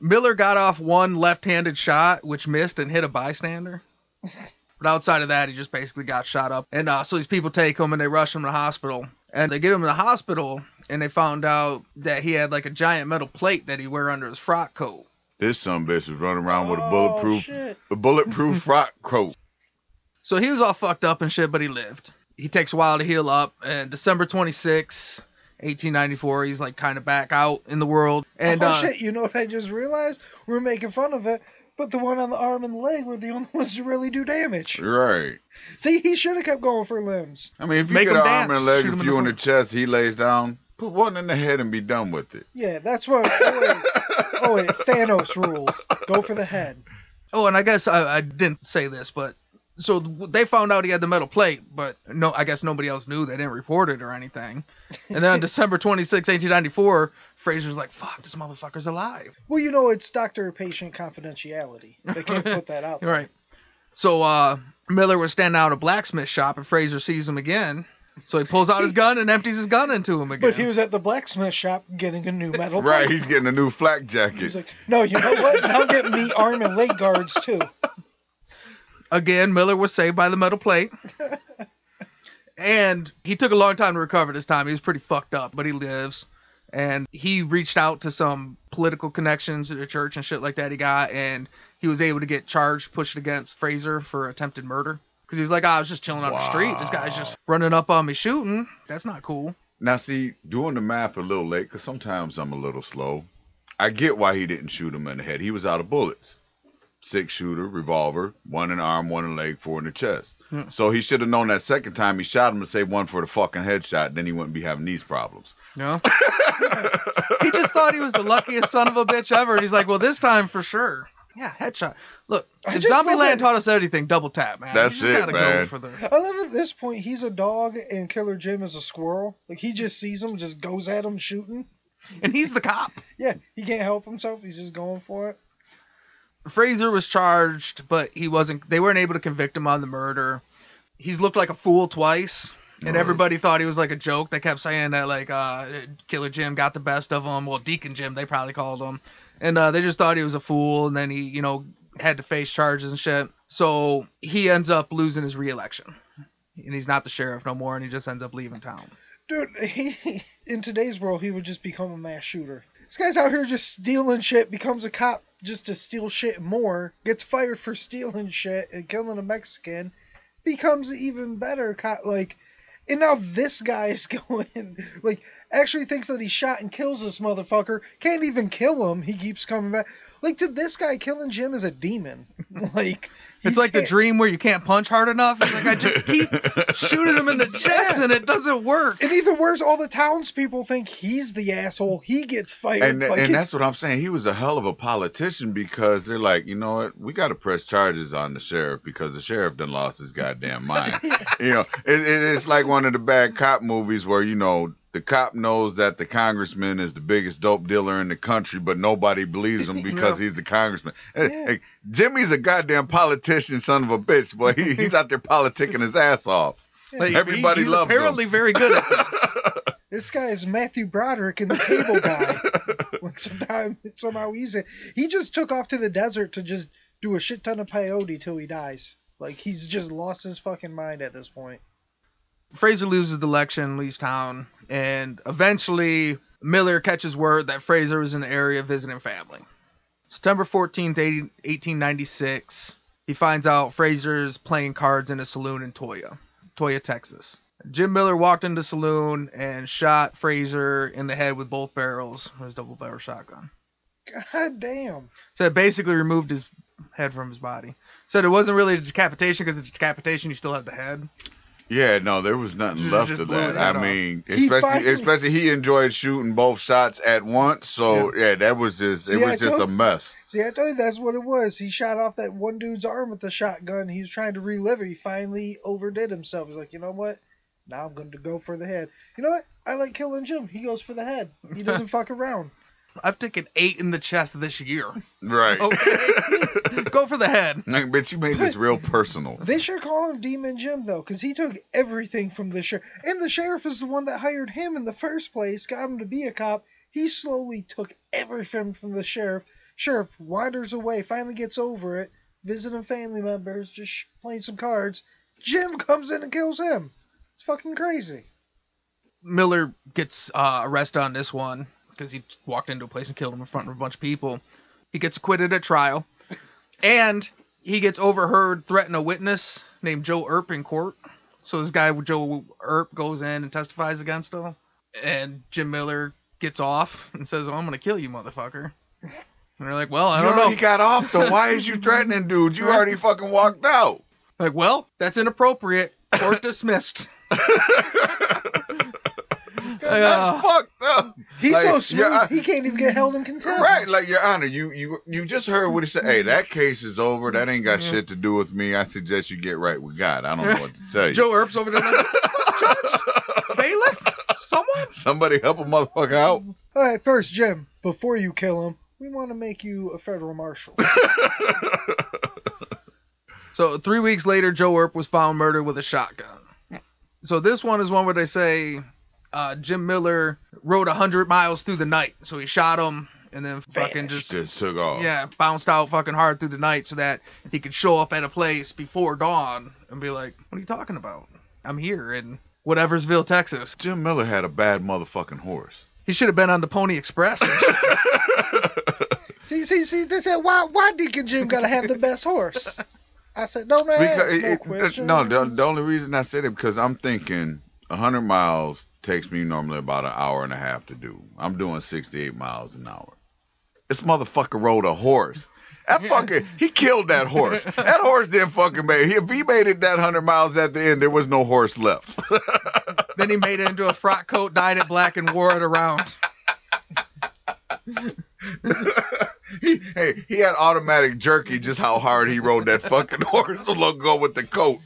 Miller got off one left-handed shot, which missed and hit a bystander. But outside of that, he just basically got shot up. And so these people take him and they rush him to the hospital. And they get him to the hospital, and they found out that he had like a giant metal plate that he wear under his frock coat. This son bitch was running around with shit. a bulletproof frock coat. So he was all fucked up and shit, but he lived. He takes a while to heal up. And December 26, 1894, he's like kind of back out in the world. And shit, you know what I just realized? We're making fun of it, but the one on the arm and the leg were the only ones to really do damage. Right. See, he should have kept going for limbs. I mean, if you Make get him an arm dance, and a leg, shoot him if in you the in the foot. chest, he lays down, put one in the head and be done with it. Yeah, that's what. Oh wait, Thanos rules. Go for the head. Oh, and I guess I didn't say this, but so they found out he had the metal plate, but no, I guess nobody else knew. They didn't report it or anything. And then on December 26, 1894, Fraser's like, fuck, this motherfucker's alive. Well, you know, it's doctor-patient confidentiality. They can't put that out there. Right. So Miller was standing out at a blacksmith shop, and Fraser sees him again. So he pulls out his gun and empties his gun into him again. But he was at the blacksmith shop getting a new metal plate. Right, he's getting a new flak jacket. He's like, no, you know what? Now I'm getting me arm and leg guards too. Again, Miller was saved by the metal plate. And he took a long time to recover this time. He was pretty fucked up, but he lives. And he reached out to some political connections at the church and shit like that he got, and he was able to get charged, pushed against Fraser for attempted murder. Because he was like, I was just chilling on the street. This guy's just running up on me shooting. That's not cool. Now, see, doing the math a little late, because sometimes I'm a little slow. I get why he didn't shoot him in the head. He was out of bullets. 6-shooter, revolver, 1 in the arm, 1 in the leg, 4 in the chest. Yeah. So he should have known that second time he shot him to save 1 for the fucking headshot. Then he wouldn't be having these problems. No. He just thought he was the luckiest son of a bitch ever. And he's like, well, this time for sure. Yeah, headshot. Look, if Zombieland taught us anything, double tap, man. That's you just it, gotta man. Go for the... I love at this point, he's a dog and Killer Jim is a squirrel. Like, he just sees him, just goes at him shooting. And he's the cop. Yeah, he can't help himself. He's just going for it. Fraser was charged, but they weren't able to convict him on the murder. He's looked like a fool twice. And everybody thought he was like a joke. They kept saying that like Killer Jim got the best of him. Well, Deacon Jim, they probably called him. And they just thought he was a fool. And then he, had to face charges and shit. So he ends up losing his re-election. And he's not the sheriff no more. And he just ends up leaving town. Dude, in today's world, he would just become a mass shooter. This guy's out here just stealing shit, becomes a cop just to steal shit more, gets fired for stealing shit and killing a Mexican, becomes an even better cop. Like, and now this guy's going, like, actually thinks that he shot and kills this motherfucker. Can't even kill him. He keeps coming back. Like, to this guy, killing Jim is a demon. Like, it's like the dream where you can't punch hard enough. It's like, I just keep shooting him in the chest and it doesn't work. And even worse, all the townspeople think he's the asshole. He gets fired. And that's what I'm saying. He was a hell of a politician because they're like, you know what? We got to press charges on the sheriff because the sheriff done lost his goddamn mind. It's like one of the bad cop movies where, the cop knows that the congressman is the biggest dope dealer in the country, but nobody believes him because he's the congressman. Yeah. Hey, Jimmy's a goddamn politician, son of a bitch, boy. He's out there politicking his ass off. Like, Everybody he's loves apparently him. very good at this. This guy is Matthew Broderick in The Cable Guy. Like, somehow he just took off to the desert to just do a shit ton of peyote till he dies. Like, he's just lost his fucking mind at this point. Fraser loses the election, leaves town, and eventually Miller catches word that Fraser is in the area visiting family. September 14th, 1896, he finds out Fraser's playing cards in a saloon in Toyah, Texas. Jim Miller walked into the saloon and shot Fraser in the head with both barrels of his double-barrel shotgun. God damn. So it basically removed his head from his body. Said it wasn't really a decapitation because the decapitation you still have the head. Yeah, no, there was nothing left of that. I mean, especially he enjoyed shooting both shots at once. So yeah, that was just a mess. See, I told you that's what it was. He shot off that one dude's arm with the shotgun. He was trying to relive it. He finally overdid himself. He's like, you know what? Now I'm going to go for the head. You know what? I like killing Jim. He goes for the head. He doesn't fuck around. I've taken 8 in the chest this year. Right. Okay. Go for the head. But you made this real personal. They should call him Demon Jim, though, because he took everything from the sheriff. And the sheriff is the one that hired him in the first place, got him to be a cop. He slowly took everything from the sheriff. Sheriff wanders away, finally gets over it, visiting family members, just playing some cards. Jim comes in and kills him. It's fucking crazy. Miller gets arrested on this one because he walked into a place and killed him in front of a bunch of people. He gets acquitted at trial. And he gets overheard threatening a witness named Joe Earp in court. So this guy, Joe Earp, goes in and testifies against him. And Jim Miller gets off and says, I'm going to kill you, motherfucker. And they're like, well, I don't know. He got off, though. Why is you threatening, dude? You already fucking walked out. Like, well, that's inappropriate. Court dismissed. That's fucked up. He's so smooth, he can't even get held in contempt. Right, like, Your Honor, you just heard what he said. Hey, that case is over. That ain't got shit to do with me. I suggest you get right with God. I don't know what to tell you. Joe Earp's over there like, Judge? Bailiff? Someone? Somebody help a motherfucker out. All right, first, Jim, before you kill him, we want to make you a federal marshal. So 3 weeks later, Joe Earp was found murdered with a shotgun. So this one is one where they say Jim Miller rode 100 miles through the night. So he shot him and then fucking just took off. Yeah, bounced out fucking hard through the night so that he could show up at a place before dawn and be like, what are you talking about? I'm here in Whateversville, Texas. Jim Miller had a bad motherfucking horse. He should have been on the Pony Express. See, they said, why Deacon Jim gotta have the best horse? I said, don't ask no question. No, the only reason I said it because I'm thinking 100 miles takes me normally about an hour and a half to do. I'm doing 68 miles an hour. This motherfucker rode a horse. That fucker, he killed that horse. That horse didn't fucking make it. If he made it that 100 miles at the end, there was no horse left. Then he made it into a frock coat, dyed it black, and wore it around. He had automatic jerky just how hard he rode that fucking horse to go with the coat.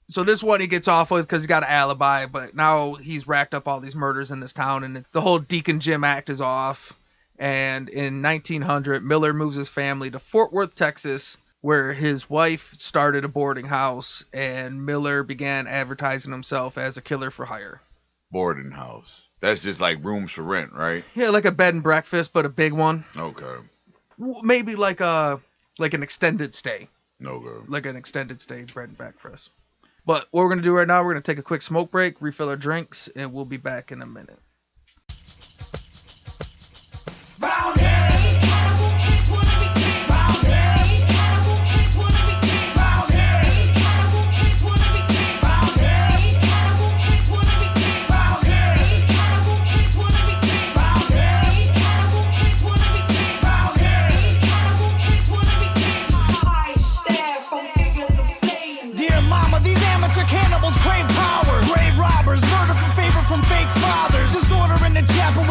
So this one he gets off with because he got an alibi, but now he's racked up all these murders in this town, and the whole Deacon Jim Act is off. And in 1900, Miller moves his family to Fort Worth, Texas, where his wife started a boarding house, and Miller began advertising himself as a killer for hire. Boarding house. That's just like rooms for rent, right? Yeah, like a bed and breakfast, but a big one. Okay. Maybe like an extended stay. Okay. Like an extended stay bed and breakfast. But what we're going to do right now, we're going to take a quick smoke break, refill our drinks, and we'll be back in a minute.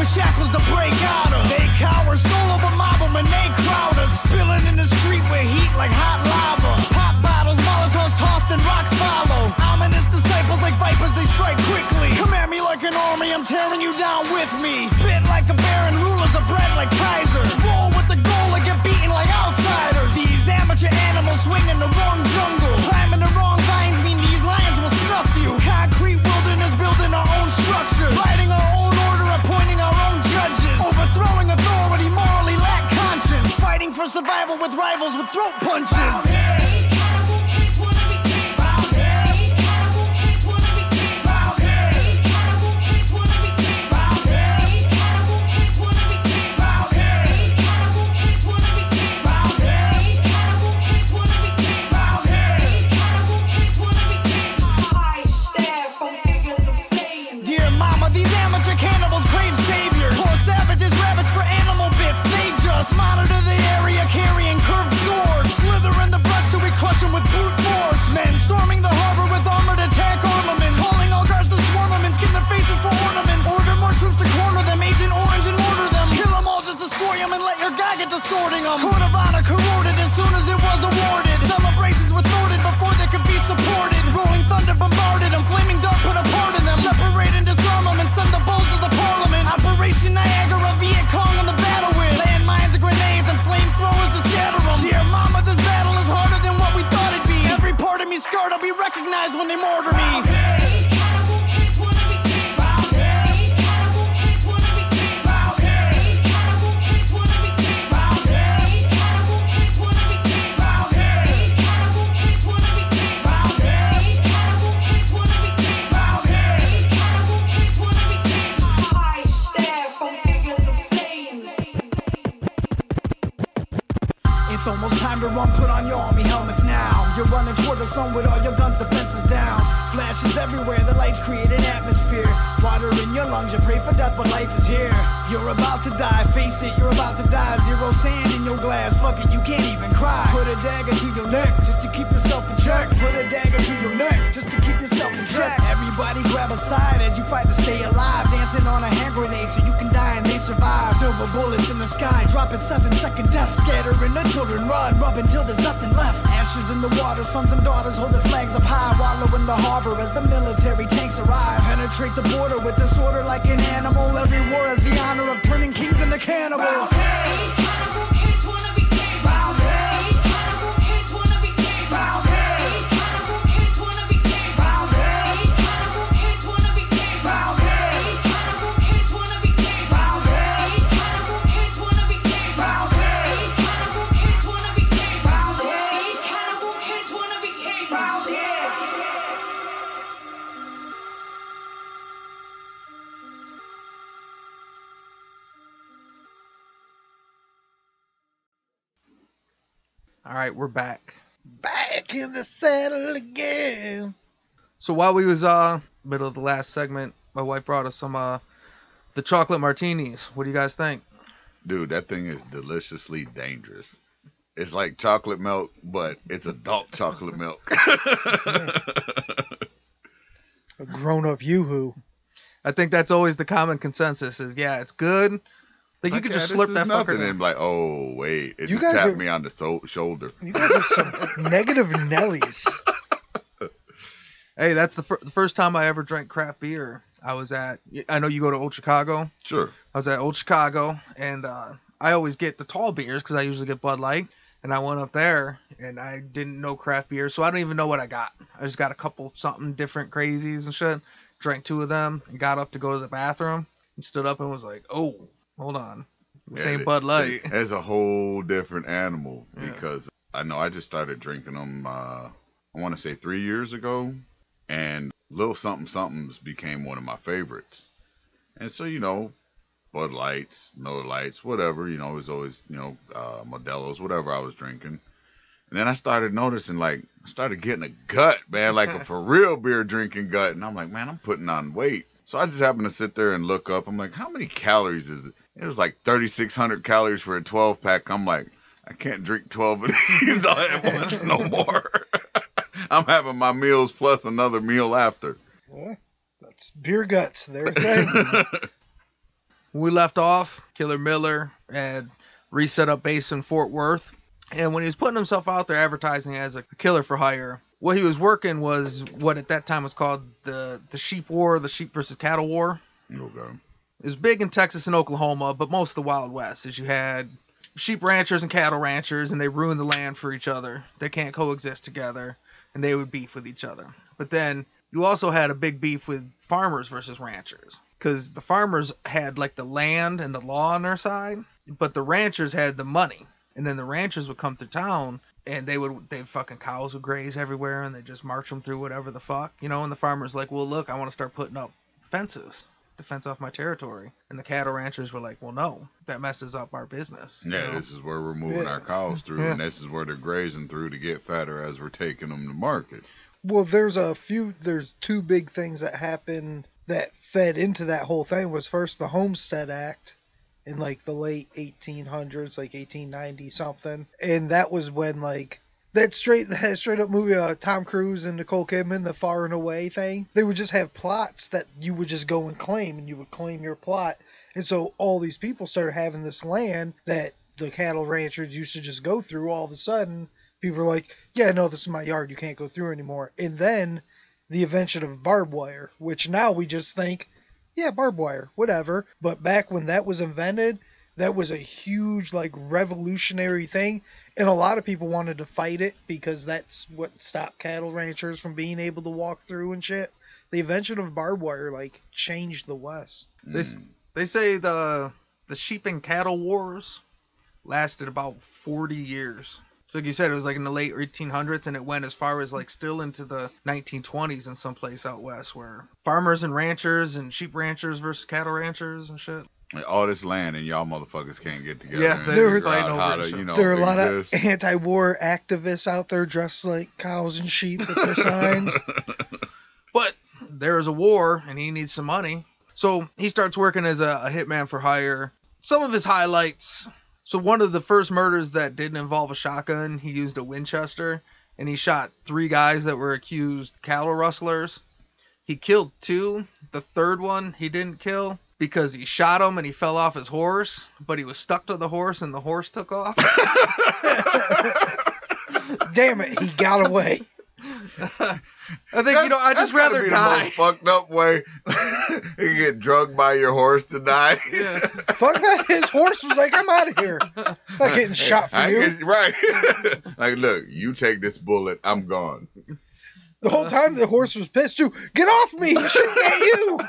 Shackles to break out of. They cower, solo but mob them and they crowd us. Spilling in the street with heat like hot lava. Pop bottles, molotovs tossed and rocks follow. Ominous disciples like vipers, they strike quickly. Come at me like an army, I'm tearing you down with me. Spit like a baron, rulers of bread like Kaiser. Roll with the goal and get beaten like outsiders. These amateur animals swing in the wrong jungle. Climbing the wrong vines mean these lions will snuff you. Concrete wilderness building our own structures. Writing our own order, appointing our own judges. Overthrowing authority, morally lack conscience. Fighting for survival with rivals with throat punches. Monitor the area carrying curved swords. Slither in the brush till we crush them with brute force. Men storming the harbor with armored attack armaments. Calling all guards to swarm them and skin their faces for ornaments. Order more troops to corner them, Agent Orange and order them. Kill them all, just destroy them and let your guy get to sorting them. Code of honor corroded as soon as it was awarded. Celebrations were thwarted before they could be supported. Rolling thunder bombarded them, flaming dart put a part in them. Separate and disarm them and send the bulls to the parliament. Operation Niagara, Viet Cong on the battle with landmines and grenades and flamethrowers to scatter them. Dear mama, this battle is harder than what we thought it'd be. Every part of me scarred, I'll be recognized when they mortar me. It's almost time to run, put on your army helmets now. You're running toward the sun with all your guns, defenses down. Flashes everywhere, the lights create an atmosphere. Water in your lungs, you pray for death, but life is here. You're about to die, face it, you're about to die. Zero sand in your glass, fuck it, you can't even cry. Put a dagger to your neck, just to keep yourself in check. Put a dagger to your neck, just to keep yourself in check. Everybody grab a side as you fight to stay alive. Dancing on a hand grenade so you can die and they survive. Silver bullets in the sky, dropping 7-second death. Scattering the children, run, rub until there's nothing left. Ashes in the water, sons and daughters holding flags up high. Wallow in the harbor as the military tanks arrive. Penetrate the border with disorder like an animal. Every war has the honor of turning kings into cannibals. Round day, it's wanna be king. Round day, it's wanna All right, we're back. Back in the saddle again. So while we was middle of the last segment, my wife brought us some the chocolate martinis. What do you guys think? Dude, that thing is deliciously dangerous. It's like chocolate milk, but it's adult chocolate milk. A grown-up yoo-hoo. I think that's always the common consensus is, yeah, it's good. Like, you could just slurp that fucker nothing down. and be like, oh, wait. It You just guys tapped are- me on the shoulder. You guys are some negative Nellies. Hey, that's the first time I ever drank craft beer. I know you go to Old Chicago. Sure. I was at Old Chicago, and I always get the tall beers because I usually get Bud Light. And I went up there, and I didn't know craft beer, so I don't even know what I got. I just got a couple something different crazies and shit. Drank 2 of them, and got up to go to the bathroom, and stood up and was like, oh, hold on. This ain't Bud Light. It's a whole different animal because I know I just started drinking them, I want to say 3 years ago, and Little Something Somethings became one of my favorites. And so, Bud Lights, Miller Lights, whatever, it was always, Modelo's, whatever I was drinking. And then I started noticing, I started getting a gut, man, like a for real beer drinking gut. And I'm like, man, I'm putting on weight. So I just happened to sit there and look up. I'm like, how many calories is it? It was like 3,600 calories for a 12 pack. I'm like, I can't drink 12 of these all at once no more. I'm having my meals plus another meal after. Yeah, that's beer guts. They're a thing. When we left off, Killer Miller had reset up base in Fort Worth. And when he was putting himself out there advertising as a killer for hire, what he was working was what at that time was called the sheep war, the sheep versus cattle war. Okay. It was big in Texas and Oklahoma, but most of the Wild West is you had sheep ranchers and cattle ranchers, and they ruined the land for each other. They can't coexist together, and they would beef with each other. But then you also had a big beef with farmers versus ranchers, because the farmers had the land and the law on their side, but the ranchers had the money. And then the ranchers would come through town, and they fucking cows would graze everywhere, and they just march them through whatever the fuck, and the farmer's like, well, look, I want to start putting up fences to fence off my territory. And the cattle ranchers were like, well, no, that messes up our business. Yeah, this is where we're moving our cows through, and this is where they're grazing through to get fatter as we're taking them to market. Well, there's 2 big things that happened that fed into that whole thing. Was first the Homestead Act in the late 1800s, 1890 something, and that was when that straight up movie, Tom Cruise and Nicole Kidman, the Far and Away thing. They would just have plots that you would just go and claim, and you would claim your plot, and so all these people started having this land that the cattle ranchers used to just go through. All of a sudden, people were like, yeah, no, this is my yard, you can't go through anymore. And then the invention of barbed wire, which now we just think, yeah, barbed wire, whatever. But back when that was invented, that was a huge, revolutionary thing. And a lot of people wanted to fight it because that's what stopped cattle ranchers from being able to walk through and shit. The invention of barbed wire, changed the West. They say the sheep and cattle wars lasted about 40 years. So like you said, it was in the late 1800s, and it went as far as still into the 1920s in some place out west, where farmers and ranchers and sheep ranchers versus cattle ranchers and shit. All this land, and y'all motherfuckers can't get together. Yeah, and they're figure fighting out over how it. to, There are a lot exist. of anti-war activists out there dressed like cows and sheep with their signs. But there is a war, and he needs some money. So he starts working as a hitman for hire. Some of his highlights. So one of the first murders that didn't involve a shotgun, he used a Winchester, and he shot 3 guys that were accused cattle rustlers. He killed 2. The third one he didn't kill because he shot him and he fell off his horse, but he was stuck to the horse and the horse took off. Damn it, he got away. I think, I'd just rather be die. the most fucked up way. You get drugged by your horse to die. Yeah. Fuck that. His horse was like, I'm out of here. Not getting shot for you. Right. Look, you take this bullet, I'm gone. The whole time the horse was pissed too. Get off me! He's shooting at you!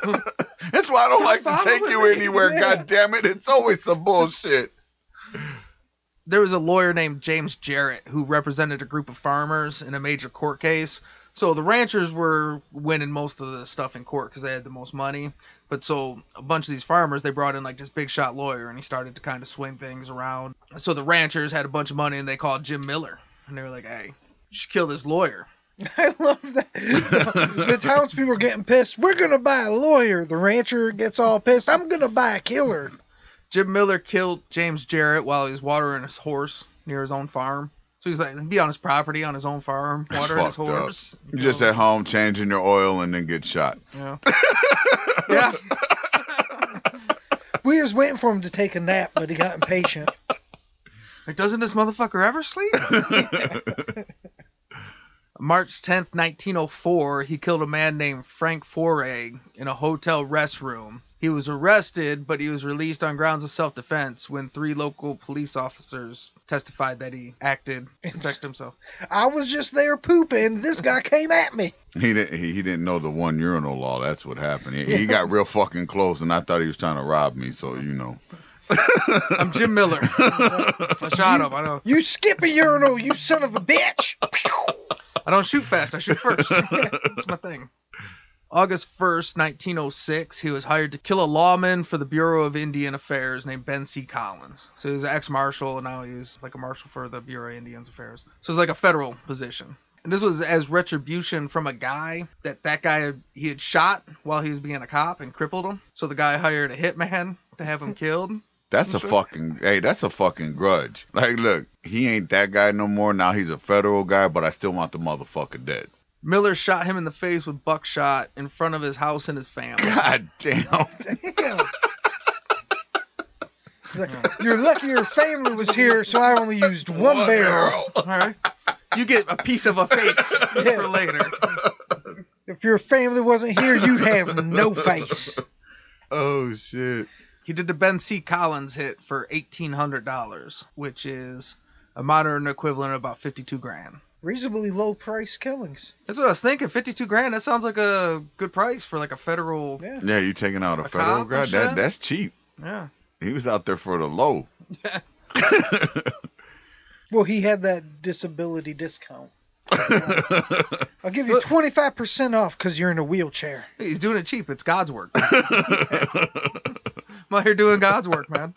That's why I don't like to Stop take following you me. anywhere, Yeah. God damn it. It's always some bullshit. There was a lawyer named James Garrett who represented a group of farmers in a major court case So the ranchers were winning most of the stuff in court because they had the most money. But so a bunch of these farmers, they brought in like this big shot lawyer, and he started to kind of swing things around. So the ranchers had a bunch of money, and they called Jim Miller. And they were like, hey, you should kill this lawyer. I love that. The townspeople are getting pissed. We're going to buy a lawyer. The rancher gets all pissed. I'm going to buy a killer. Jim Miller killed James Jarrett while he was watering his horse near his own farm. So he's like, he'd be on his property, on his own farm, watering his horse. You're just at home changing your oil and then get shot. Yeah. Yeah. We was waiting for him to take a nap, but he got impatient. Like, doesn't this motherfucker ever sleep? March 10th, 1904, he killed a man named Frank Foray in a hotel restroom. He was arrested, but he was released on grounds of self-defense when 3 local police officers testified that he acted to protect himself. I was just there pooping. This guy came at me. He didn't know the 1 urinal law. That's what happened. He got real fucking close, and I thought he was trying to rob me, so you know. I'm Jim Miller. I shot him. I know. You skip a urinal, you son of a bitch. I don't shoot fast. I shoot first. That's my thing. August 1st, 1906, he was hired to kill a lawman for the Bureau of Indian Affairs named Ben C. Collins. So he was an ex-marshal, and now he's like a marshal for the Bureau of Indian Affairs. So it's like a federal position. And this was as retribution from a guy that guy he had shot while he was being a cop and crippled him. So the guy hired a hitman to have him killed. That's a fucking grudge. Like, look, he ain't that guy no more. Now he's a federal guy, but I still want the motherfucker dead. Miller shot him in the face with buckshot in front of his house and his family. God damn. Damn. You're lucky your family was here, so I only used one barrel. All right. You get a piece of a face for later. If your family wasn't here, you'd have no face. Oh, shit. He did the Ben C. Collins hit for $1,800, which is a modern equivalent of about $52,000. Reasonably low price killings. That's what I was thinking. $52,000. That sounds like a good price for like a federal. Yeah, you taking out a federal guy? That's cheap. Yeah. He was out there for the low. Yeah. Well, he had that disability discount. I'll give you 25% off because you're in a wheelchair. He's doing it cheap. It's God's work. I'm out here doing God's work, man.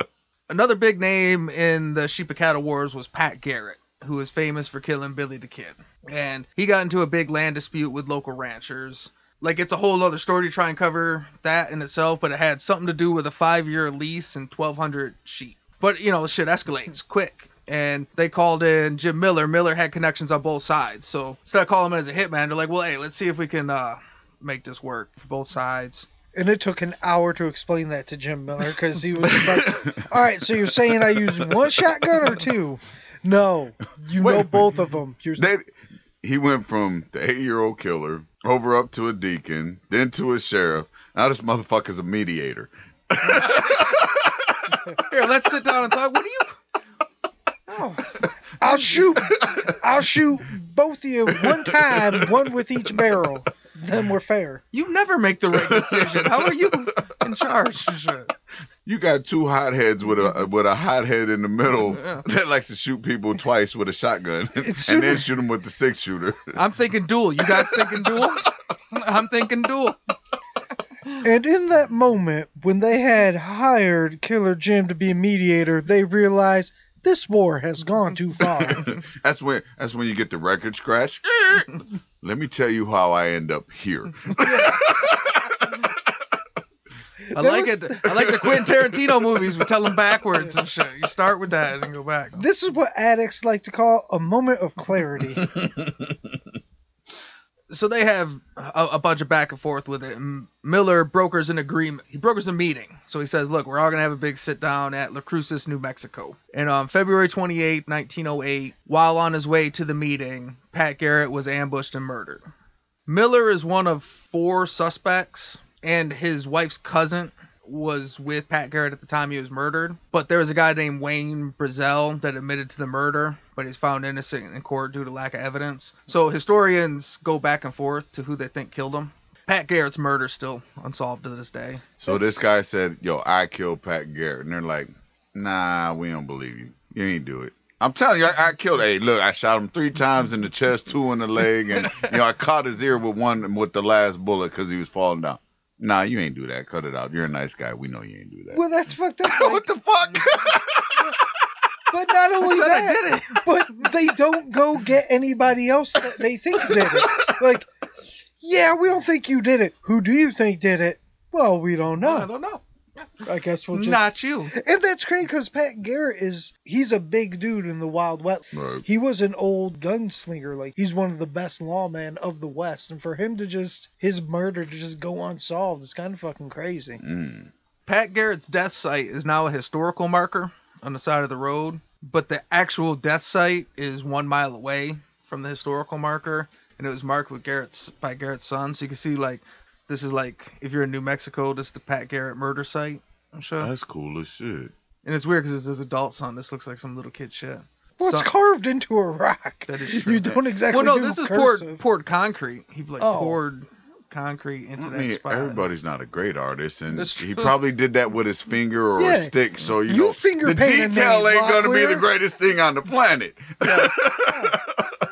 Another big name in the sheep and cattle wars was Pat Garrett, who was famous for killing Billy the Kid. And he got into a big land dispute with local ranchers. Like, it's a whole other story to try and cover that in itself, but it had something to do with a 5-year lease and 1,200 sheep. But, you know, shit escalates quick. And they called in Jim Miller. Miller had connections on both sides. So instead of calling him as a hitman, they're like, well, hey, let's see if we can make this work for both sides. And it took an hour to explain that to Jim Miller because he was like, all right, so you're saying I use 1 shotgun or 2? No, you know both of them. He went from the 8-year-old killer over up to a deacon, then to a sheriff. Now this motherfucker's a mediator. Here, let's sit down and talk. What do you... Oh, I'll shoot both of you one time, one with each barrel. Then we're fair. You never make the right decision. How are you in charge? You got 2 hotheads with a hothead in the middle that likes to shoot people twice with a shotgun and then shoot them with the 6-shooter. I'm thinking duel. You guys thinking duel? I'm thinking duel. And in that moment, when they had hired Killer Jim to be a mediator, they realized this war has gone too far. That's when you get the record scratch. Let me tell you how I end up here. I like the Quentin Tarantino movies. We tell them backwards and shit. You start with that and go back. This is what addicts like to call a moment of clarity. So they have a bunch of back and forth with it. And Miller brokers an agreement. He brokers a meeting. So he says, look, we're all going to have a big sit down at La Cruces, New Mexico. And on February 28, 1908, while on his way to the meeting, Pat Garrett was ambushed and murdered. Miller is one of 4 suspects, and his wife's cousin was with Pat Garrett at the time he was murdered. But there was a guy named Wayne Brazel that admitted to the murder, but he's found innocent in court due to lack of evidence. So historians go back and forth to who they think killed him. Pat Garrett's murder is still unsolved to this day. So this guy said, yo, I killed Pat Garrett. And they're like, nah, we don't believe you. You ain't do it. I'm telling you, I killed. Hey, look, I shot him 3 times in the chest, 2 in the leg, and I caught his ear with the last bullet because he was falling down. Nah, you ain't do that. Cut it out. You're a nice guy. We know you ain't do that. Well, that's fucked up. What the fuck? But not only I that, did it. but they don't go get anybody else that they think did it. Like, yeah, we don't think you did it. Who do you think did it? Well, we don't know. I don't know. I guess we'll just... Not you. And that's crazy because Pat Garrett he's a big dude in the Wild West. Right. He was an old gunslinger. Like, he's one of the best lawmen of the West. And for him his murder to just go unsolved, it's kind of fucking crazy. Pat Garrett's death site is now a historical marker on the side of the road, but the actual death site is 1 mile away from the historical marker, and it was marked with by Garrett's son. So you can see, like, this is like, if you're in New Mexico, this is the Pat Garrett murder site. I'm sure. That's cool as shit. And it's weird because it's his adult son. This looks like some little kid shit. Well, it's carved into a rock. That is true. You don't exactly Well, no, do this is cursive. poured concrete. He poured concrete into that spot. Everybody's not a great artist, and That's he true. probably did that with his finger or a stick. So You finger the paint a detail name, ain't gonna be Locklear. the greatest thing on the planet.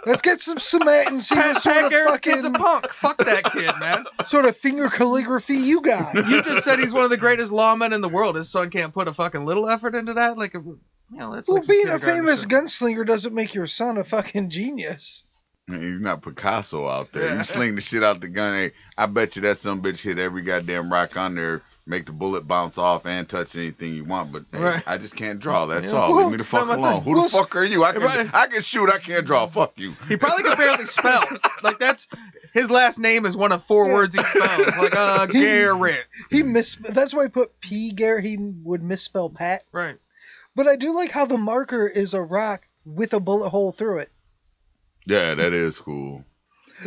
Let's get some cement and see what sort Pat of Garrett's kid's a fucking punk. Fuck that kid, man. sort of finger calligraphy you got. You just said he's one of the greatest lawmen in the world. His son can't put a fucking little effort into that. Like, that's Well, like some being a kindergarten famous shit. gunslinger doesn't make your son a fucking genius. Man, you're not Picasso out there. Yeah. You sling the shit out the gun. Hey, I bet you that some bitch hit every goddamn rock on there, make the bullet bounce off and touch anything you want. But hey, Right. I just can't draw. That's Yeah. all. Well, Leave me the fuck not my alone. thing. Who the fuck are you? I Right. can shoot. I can't draw. Fuck you. He probably could barely spell. Like, that's his last name is one of 4 words he spells. Like, Garrett. That's why I put P. Garrett. He would misspell Pat. Right. But I do like how the marker is a rock with a bullet hole through it. Yeah, that is cool.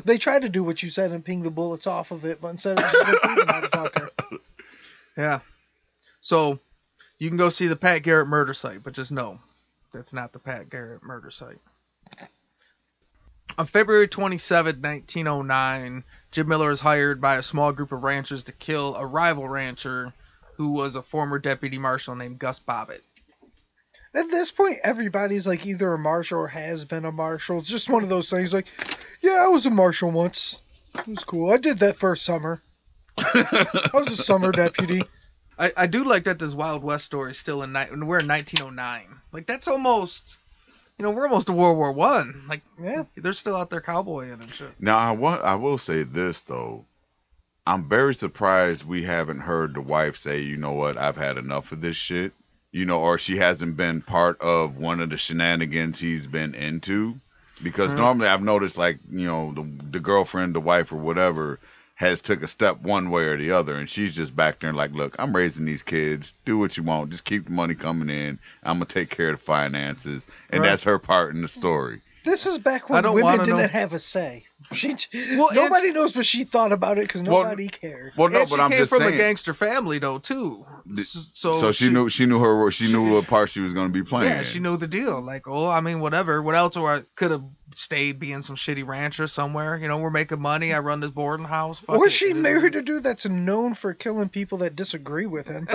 They try to do what you said and ping the bullets off of it, but instead of just going through the motherfucker. Yeah. So, you can go see the Pat Garrett murder site, but just know that's not the Pat Garrett murder site. On February 27, 1909, Jim Miller is hired by a small group of ranchers to kill a rival rancher who was a former deputy marshal named Gus Bobbitt. At this point, everybody's like either a marshal or has been a marshal. It's just one of those things like, yeah, I was a marshal once. It was cool. I did that first summer. I was a summer deputy. I do like that this Wild West story is still we're in 1909. Like, that's almost, we're almost to World War One. Like, Yeah. they're still out there cowboying and shit. Now, I will say this, though. I'm very surprised we haven't heard the wife say, you know what, I've had enough of this shit. Or she hasn't been part of one of the shenanigans he's been into. Because normally I've noticed, like, the girlfriend, the wife, or whatever has took a step one way or the other. And she's just back there and like, look, I'm raising these kids. Do what you want. Just keep the money coming in. I'm going to take care of the finances. And that's her part in the story. This is back I when don't women wanna didn't know. have a say. Well, Nobody knows, but she thought about it because nobody cared. Well, no, And but she I'm came just from saying. a gangster family though too. So she knew what part she was going to be playing. Yeah, she knew the deal. Like, whatever. What else? Or I could have stayed being some shitty rancher somewhere. We're making money. I run this boarding house. Fuck Or it. she married a dude that's known for killing people that disagree with him.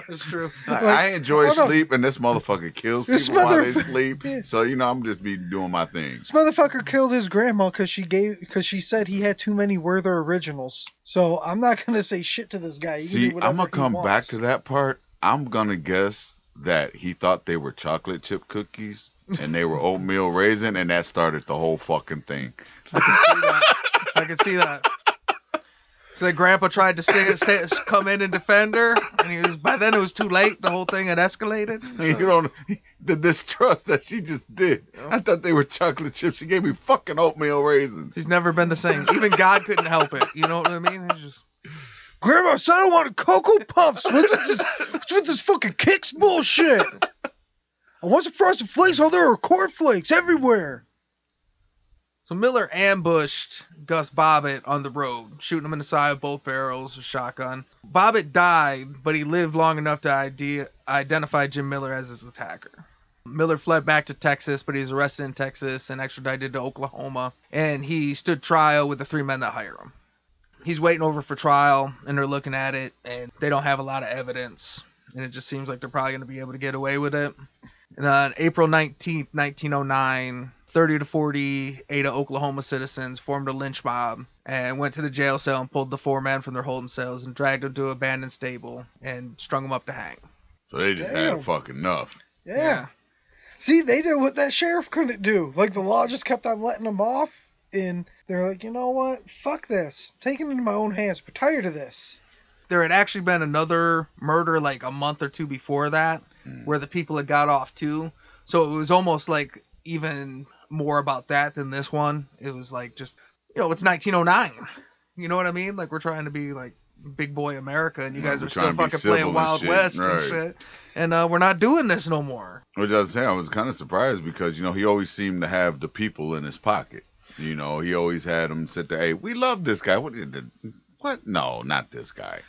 It's true. I enjoy hold on. sleep, and this motherfucker kills This people while they motherf- sleep. Yeah. So I'm just be doing my thing. This motherfucker killed his grandma because she said he had too many Werther originals. So I'm not gonna say shit to this guy. He can do See, whatever I'm gonna he come back wants. to that part. I'm gonna guess that he thought they were chocolate chip cookies and they were oatmeal raisin, and that started the whole fucking thing. I can see that. So that grandpa tried to come in and defend her, and by then it was too late. The whole thing had escalated. The distrust that she just did. I thought they were chocolate chips. She gave me fucking oatmeal raisins. She's never been the same. Even God couldn't help it. You know what I mean? It's just... Grandma said I wanted Cocoa Puffs. What's with this fucking Kix bullshit? I want some Frosted Flakes. Oh, there are corn flakes everywhere. So Miller ambushed Gus Bobbitt on the road, shooting him in the side with both barrels, a shotgun. Bobbitt died, but he lived long enough to identify Jim Miller as his attacker. Miller fled back to Texas, but he was arrested in Texas and extradited to Oklahoma, and he stood trial with the 3 men that hired him. He's waiting over for trial, and they're looking at it, and they don't have a lot of evidence, and it just seems like they're probably going to be able to get away with it. And on April 19th, 1909, 30 to 40 Ada, Oklahoma citizens formed a lynch mob and went to the jail cell and pulled the 4 men from their holding cells and dragged them to an abandoned stable and strung them up to hang. So they just had fucking enough. Yeah. See, they did what that sheriff couldn't do. Like, the law just kept on letting them off, and they're like, you know what? Fuck this. I'm taking it into my own hands. We're tired of this. There had actually been another murder like a month or two before that where the people had got off too. So it was almost like even more about that than this one. It was like just, you know, it's 1909. You know what I mean? Like, we're trying to be like big boy America, and you guys are still fucking playing Wild West and shit. And we're not doing this no more. Which I was saying, I was kind of surprised because, you know, he always seemed to have the people in his pocket. You know, he always had them sit there, hey, we love this guy. What? No, not this guy.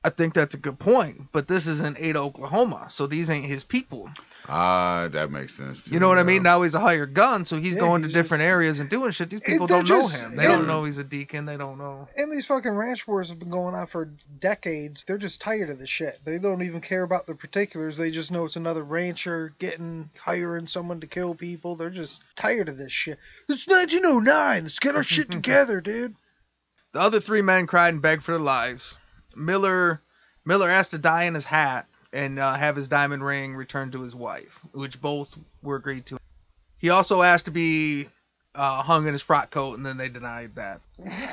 I think that's a good point, but this is in Ada, Oklahoma, so these ain't his people. That makes sense too. You know what I mean? Now he's a hired gun, so he's going to different areas and doing shit. These people don't know him. They don't know he's a deacon. They don't know. And these fucking ranch wars have been going on for decades. They're just tired of this shit. They don't even care about the particulars. They just know it's another rancher hiring someone to kill people. They're just tired of this shit. It's 1909. Let's get our shit together, dude. The other 3 men cried and begged for their lives. Miller asked to die in his hat and have his diamond ring returned to his wife, which both were agreed to. He also asked to be hung in his frock coat, and then they denied that.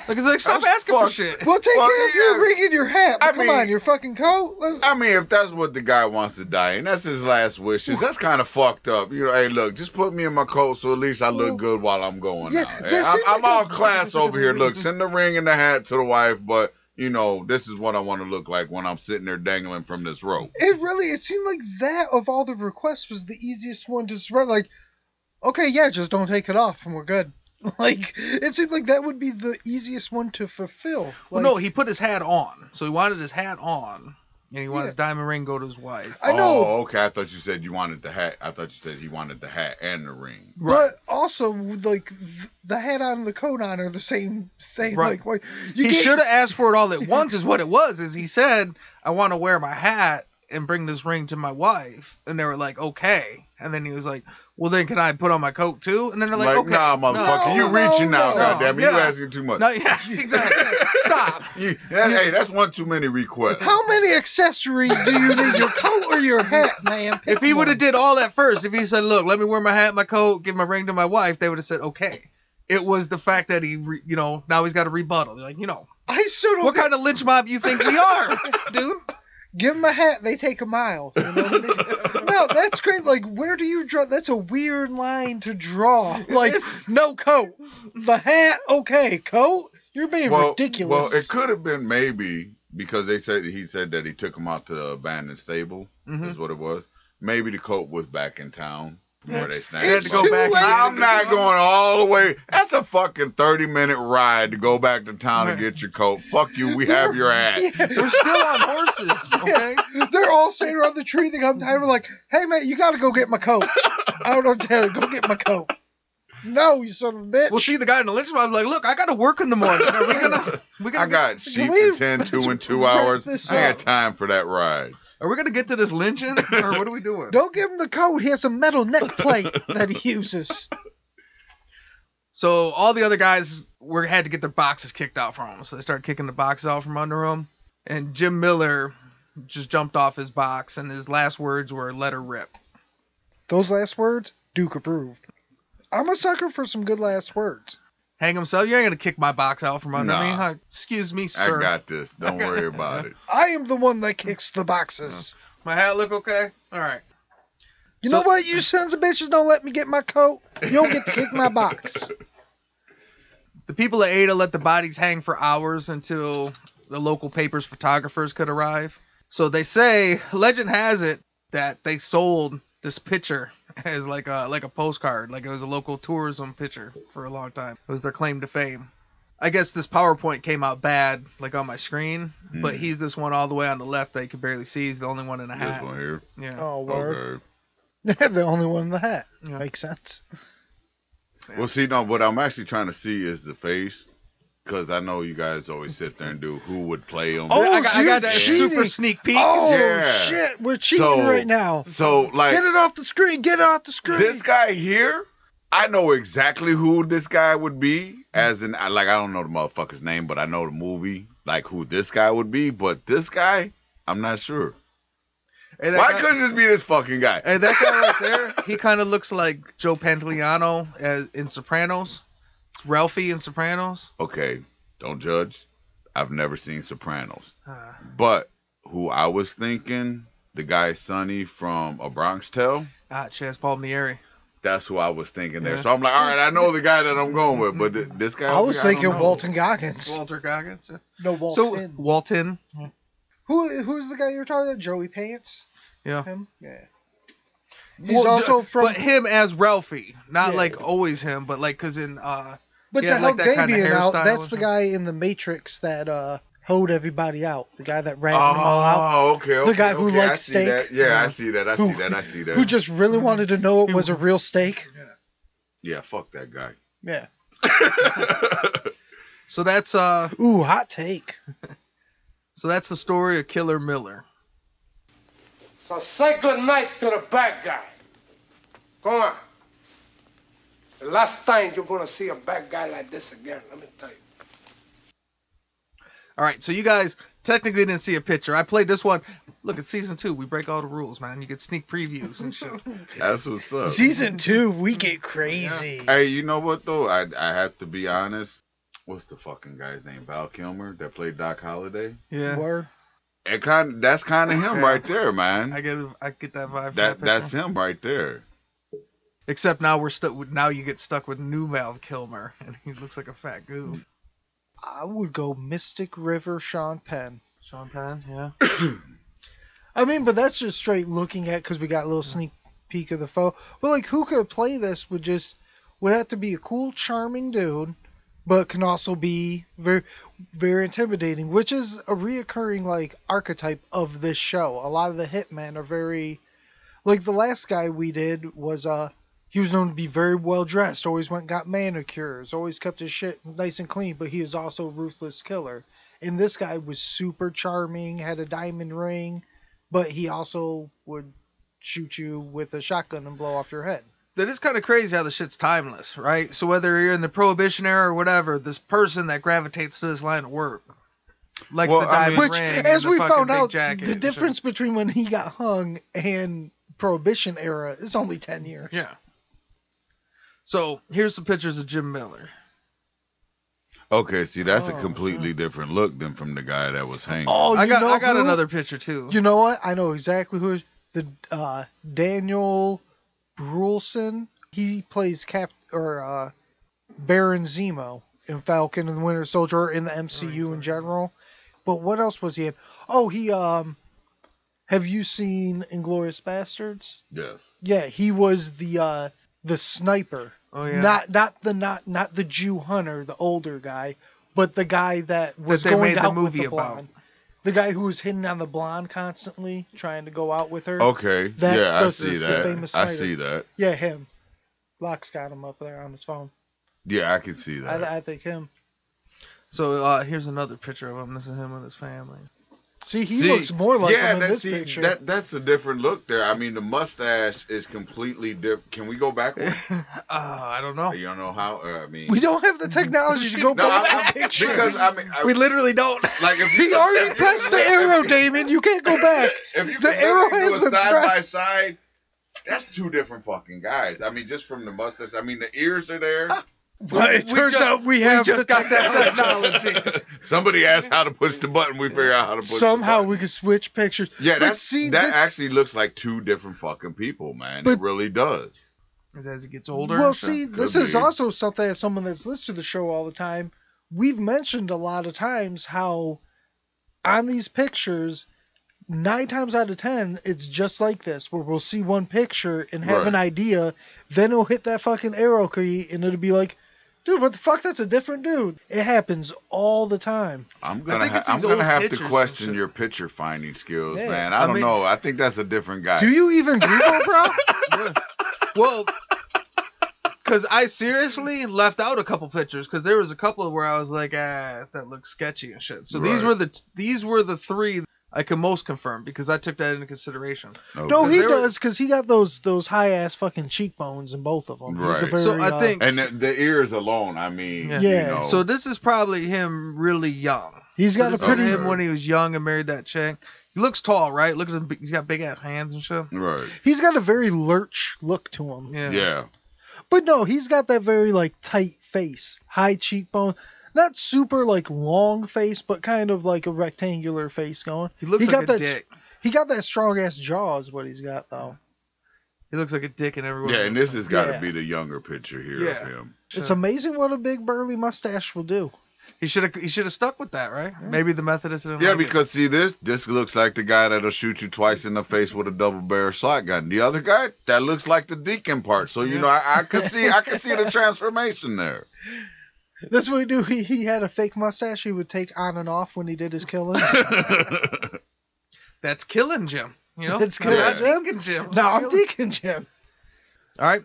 Like, stop asking for shit. Well, take care of your ring and your hat. But come on, your fucking coat. I mean, if that's what the guy wants to die in, that's his last wishes. That's kind of fucked up. You know, hey, look, just put me in my coat so at least I look good while I'm going out. Hey, I'm all class over here. Look, send the ring and the hat to the wife, but you know, this is what I want to look like when I'm sitting there dangling from this rope. It seemed like that of all the requests was the easiest one to spread. Like, okay, yeah, just don't take it off and we're good. Like, it seemed like that would be the easiest one to fulfill. Like, well, no, he put his hat on. So he wanted his hat on. And he wanted his diamond ring go to his wife. I know. Oh, okay. I thought you said you wanted the hat. I thought you said he wanted the hat and the ring. Right. But also, like, the hat on and the coat on are the same thing. Right. Like, he should have asked for it all at once is what it was. Is he said, I want to wear my hat and bring this ring to my wife. And they were like, okay. And then he was like, well, then can I put on my coat too? And then they're like, okay. Nah, motherfucker. You reaching now, goddamn. You asking too much. No, yeah, exactly. Stop. Hey, that's one too many requests. How many accessories do you need? Your coat or your hat, man? If he would have did all that first, if he said, look, let me wear my hat, my coat, give my ring to my wife, they would have said, okay. It was the fact that he, now he's got a rebuttal. They're like, I still don't. What kind of lynch mob you think we are, dude? Give them a hat, they take a mile. You know what I mean? No, that's great. Like, where do you draw? That's a weird line to draw. Like, no coat. The hat, okay. Coat? You're being ridiculous. Well, it could have been maybe because he said that he took him out to the abandoned stable. Is what it was. Maybe the coat was back in town. Where they snagged had to go back. I'm not going all the way. That's a fucking 30-minute ride to go back to town and get your coat. Fuck you. We have your hat. Yeah. We're still on horses, okay? Yeah. They're all sitting around the tree. They come time. We're like, hey, man, you got to go get my coat. I don't know what to tell you. Go get my coat. No, you son of a bitch. Well, see, the guy in the lynch mob was like, look, I got to work in the morning. Are we gonna I got sheep to tend to in 2 hours. I ain't got time for that ride. Are we going to get to this lynching, or what are we doing? Don't give him the coat. He has a metal neck plate that he uses. So all the other guys had to get their boxes kicked out from them. So they started kicking the boxes out from under them. And Jim Miller just jumped off his box, and his last words were, let her rip. Those last words, Duke approved. I'm a sucker for some good last words. Hang himself? You ain't going to kick my box out from under me. Excuse me, sir. I got this. Don't worry about it. I am the one that kicks the boxes. My hat look okay? All right. You know what? You sons of bitches don't let me get my coat. You don't get to kick my box. The people at Ada let the bodies hang for hours until the local paper's photographers could arrive. So they say, legend has it that they sold this picture as like a postcard, like it was a local tourism picture for a long time. It was their claim to fame. I guess this PowerPoint came out bad, like on my screen, but he's this one all the way on the left that you can barely see. He's the only one in a hat. This one here? Yeah. Oh, word. Okay. The only one in the hat. Yeah. Makes sense. Yeah. Well, see, no, what I'm actually trying to see is the face, because I know you guys always sit there and do who would play him. Oh, I got that cheating. super sneak peek. Oh, Yeah. shit. We're cheating right now. So, like, Get it off the screen. Get it off the screen. this guy here, I know exactly who this guy would be. As in, like, I don't know the motherfucker's name, but I know the movie, like, who this guy would be. But this guy, I'm not sure. Hey, Why couldn't this be this fucking guy? Hey, that guy right there, he kind of looks like Joe Pantoliano in Sopranos. It's Ralphie in Sopranos. Okay, don't judge. I've never seen Sopranos. But who I was thinking, the guy Sonny from A Bronx Tale. Chaz Palminteri. That's who I was thinking there. Yeah. So I'm like, all right, I know the guy that I'm going with, but this guy. I was thinking don't know. Walton Goggins. Walter Goggins. No, Walton. So, Walton. Who's the guy you're talking about? Joey Pants? Yeah. Him? Yeah. He's also from... But him as Ralphie. Not Yeah. like always him, but like, because in... But yeah, to like help that kinda Damien out, hairstyle that's or the guy in The Matrix that hoed everybody out. The guy that ratted them all out. Oh, okay. The guy who okay, likes I see steak. that. Yeah, I see that. I see that. Who just really wanted to know it was a real steak. Yeah, fuck that guy. Yeah. So that's Ooh, hot take. so that's the story of Killer Miller. So say good night to the bad guy. Go on. The last time you're gonna see a bad guy like this again, let me tell you. All right, so you guys technically didn't see a picture. I played this one. Look, it's season 2. We break all the rules, man. You get sneak previews and shit. That's what's up. Season 2, we get crazy. Hey, you know what though? I have to be honest. What's the fucking guy's name? Val Kilmer that played Doc Holliday. Yeah, Word. That's kind of him Yeah. right there, man. I get that vibe. That's him right there. Except now we're stuck. Now you get stuck with new Val Kilmer, and he looks like a fat goof. I would go Mystic River Sean Penn. Sean Penn, yeah. I mean, but that's just straight looking at because we got a little sneak peek of the foe. But like, who could play this would have to be a cool, charming dude, but can also be very, very intimidating, which is a reoccurring like archetype of this show. A lot of the hitmen are very, like the last guy we did was he was known to be very well dressed, always went and got manicures, always kept his shit nice and clean, but he was also a ruthless killer. And this guy was super charming, had a diamond ring, but he also would shoot you with a shotgun and blow off your head. That is kind of crazy how the shit's timeless, right? So whether you're in the Prohibition era or whatever, this person that gravitates to this line of work likes the diamond Which, ring as and we the fucking found big out, jacket the and difference shit. between when he got hung and Prohibition era is only 10 years. Yeah. So here's some pictures of Jim Miller. Okay, see, that's a completely different look than from the guy that was hanging. Oh, I got who? another picture too. You know what? I know exactly who. The Daniel Brulson. He plays Baron Zemo in Falcon and the Winter Soldier in the MCU in general. But what else was he in? Oh, he have you seen Inglourious Bastards? Yes. Yeah, he was the sniper. Oh yeah. Not the Jew hunter, the older guy, but the guy that was they going made the out with movie the about. blonde. The guy who was hitting on the blonde constantly, trying to go out with her. Okay. I see that. famous I sniper. see that. Yeah, him. Locke's got him up there on his phone. Yeah, I can see that. I think him. So here's another picture of him. This is him and his family. See, he looks more like him in this picture. That's a different look there. I mean, the mustache is completely different. Can we go backward? I don't know. You don't know how? I mean, We don't have the technology to go back to the picture. because I mean, We literally don't. like if He already pressed the arrow, Damon. You can't go back. If you The can arrow literally has do a been side by pressed. side, that's two different fucking guys. I mean, just from the mustache. I mean, the ears are there. But it turns out we have just the got that technology. Somebody asked how to push the button. We figure out how to push. Somehow the we button. could switch pictures. Yeah, But see, that this- actually looks like two different fucking people, man. But- It really does. As he gets older. Well, and stuff. see, this Could is be. also something as someone that's listened to the show all the time. We've mentioned a lot of times how on these pictures, 9 times out of 10, it's just like this, where we'll see one picture and have an Right. idea, then it'll hit that fucking arrow key, and it'll be like, dude, what the fuck? That's a different dude. It happens all the time. I'm I gonna think it's I'm these gonna old have pictures to and question shit. your picture finding skills, Yeah, man. I I don't mean- know. I think that's a different guy. Do you even Google, bro? Well, Because I seriously left out a couple pictures because there was a couple where I was like, that looks sketchy and shit. So these were the three I can most confirm because I took that into consideration. Okay. No, he does because he got those high ass fucking cheekbones in both of them. Right. So I think, and the ears alone. I mean, yeah. You know. So this is probably him really young. He's got a pretty him when he was young and married that chick. He looks tall, right? Look at him. He's got big ass hands and shit. Right. He's got a very lurch look to him. Yeah. But no, he's got that very like tight face, high cheekbone. Not super like long face, but kind of like a rectangular face going. He looks like a dick. He got that strong ass jaw is what he's got though. He looks like a dick in everyone. Yeah, and this has got to be the younger picture here of him. It's amazing what a big burly mustache will do. He should have stuck with that, right? Yeah. Maybe the Methodist didn't like because see this looks like the guy that'll shoot you twice in the face with a double barrel shotgun. The other guy, that looks like the deacon part. So you know, I can see the transformation there. That's what he do. He had a fake mustache he would take on and off when he did his killings. That's killing Jim. You know? That's killing Jim. No, I'm Deacon Jim. All right.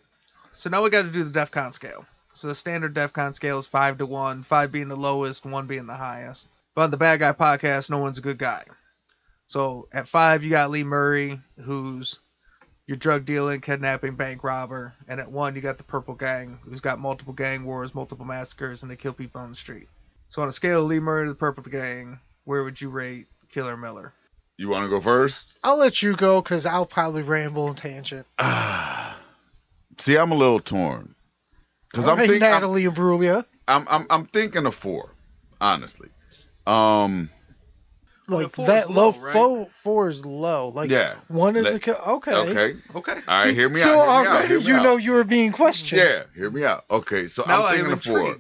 So now we got to do the DEFCON scale. So the standard DEFCON scale is 5 to 1, 5 being the lowest, 1 being the highest. But on the Bad Guy podcast, no one's a good guy. So at 5, you got Lee Murray, who's your drug dealing, kidnapping, bank robber. And at 1, you got the Purple Gang, who's got multiple gang wars, multiple massacres, and they kill people on the street. So on a scale of Lee Murray to the Purple Gang, where would you rate Killer Miller? You want to go first? I'll let you go because I'll probably ramble and tangent. See, I'm a little torn. Because I'm thinking Natalie Imbruglia. I'm thinking of 4, honestly. Like that low, right? 4 is low. Like 1 is okay. Okay. All right, hear me so out. already you know you were being questioned. Yeah, hear me out. Okay, so now I'm thinking of 4.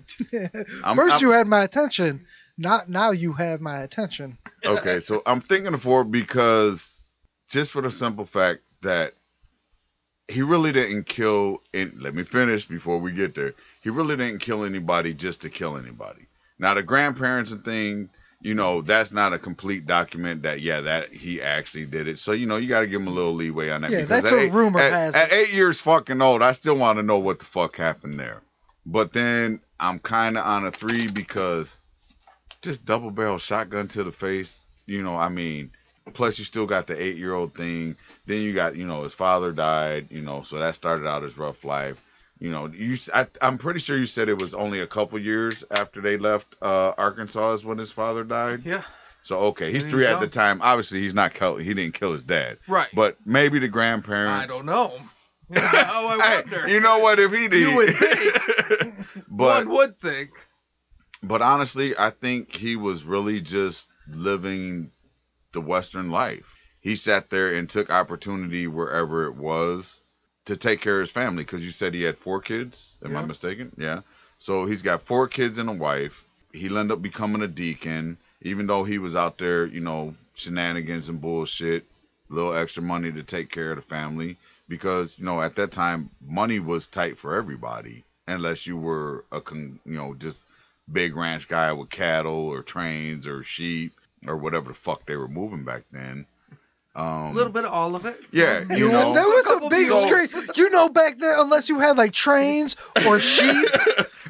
First you had my attention. Now you have my attention. Okay, so I'm thinking of 4 because just for the simple fact that he really didn't kill. Let me finish before we get there. He really didn't kill anybody just to kill anybody. Now the grandparents and thing, you know, that's not a complete document that he actually did it. So you know, you got to give him a little leeway on that. Yeah, that's what rumor has. At 8 years fucking old, I still want to know what the fuck happened there. But then I'm kind of on a 3 because just double barrel shotgun to the face. You know, I mean. Plus, you still got the 8-year-old thing. Then you got, you know, his father died, you know, so that started out his rough life. You know, I'm pretty sure you said it was only a couple years after they left Arkansas is when his father died. Yeah. So, okay, he's 3 at the time. Obviously, he didn't kill his dad. Right. But maybe the grandparents. I don't know. I wonder. You know what, if he did. You would think. One would think. But honestly, I think he was really just living the Western life. He sat there and took opportunity wherever it was to take care of his family, because you said he had 4 kids. Am I mistaken? Yeah. So he's got 4 kids and a wife. He'll end up becoming a deacon, even though he was out there, you know, shenanigans and bullshit, a little extra money to take care of the family, because, you know, at that time, money was tight for everybody, unless you were just big ranch guy with cattle or trains or sheep or whatever the fuck they were moving back then. A little bit of all of it. Yeah, you know, there was a big straight. You know, back then, unless you had like trains or sheep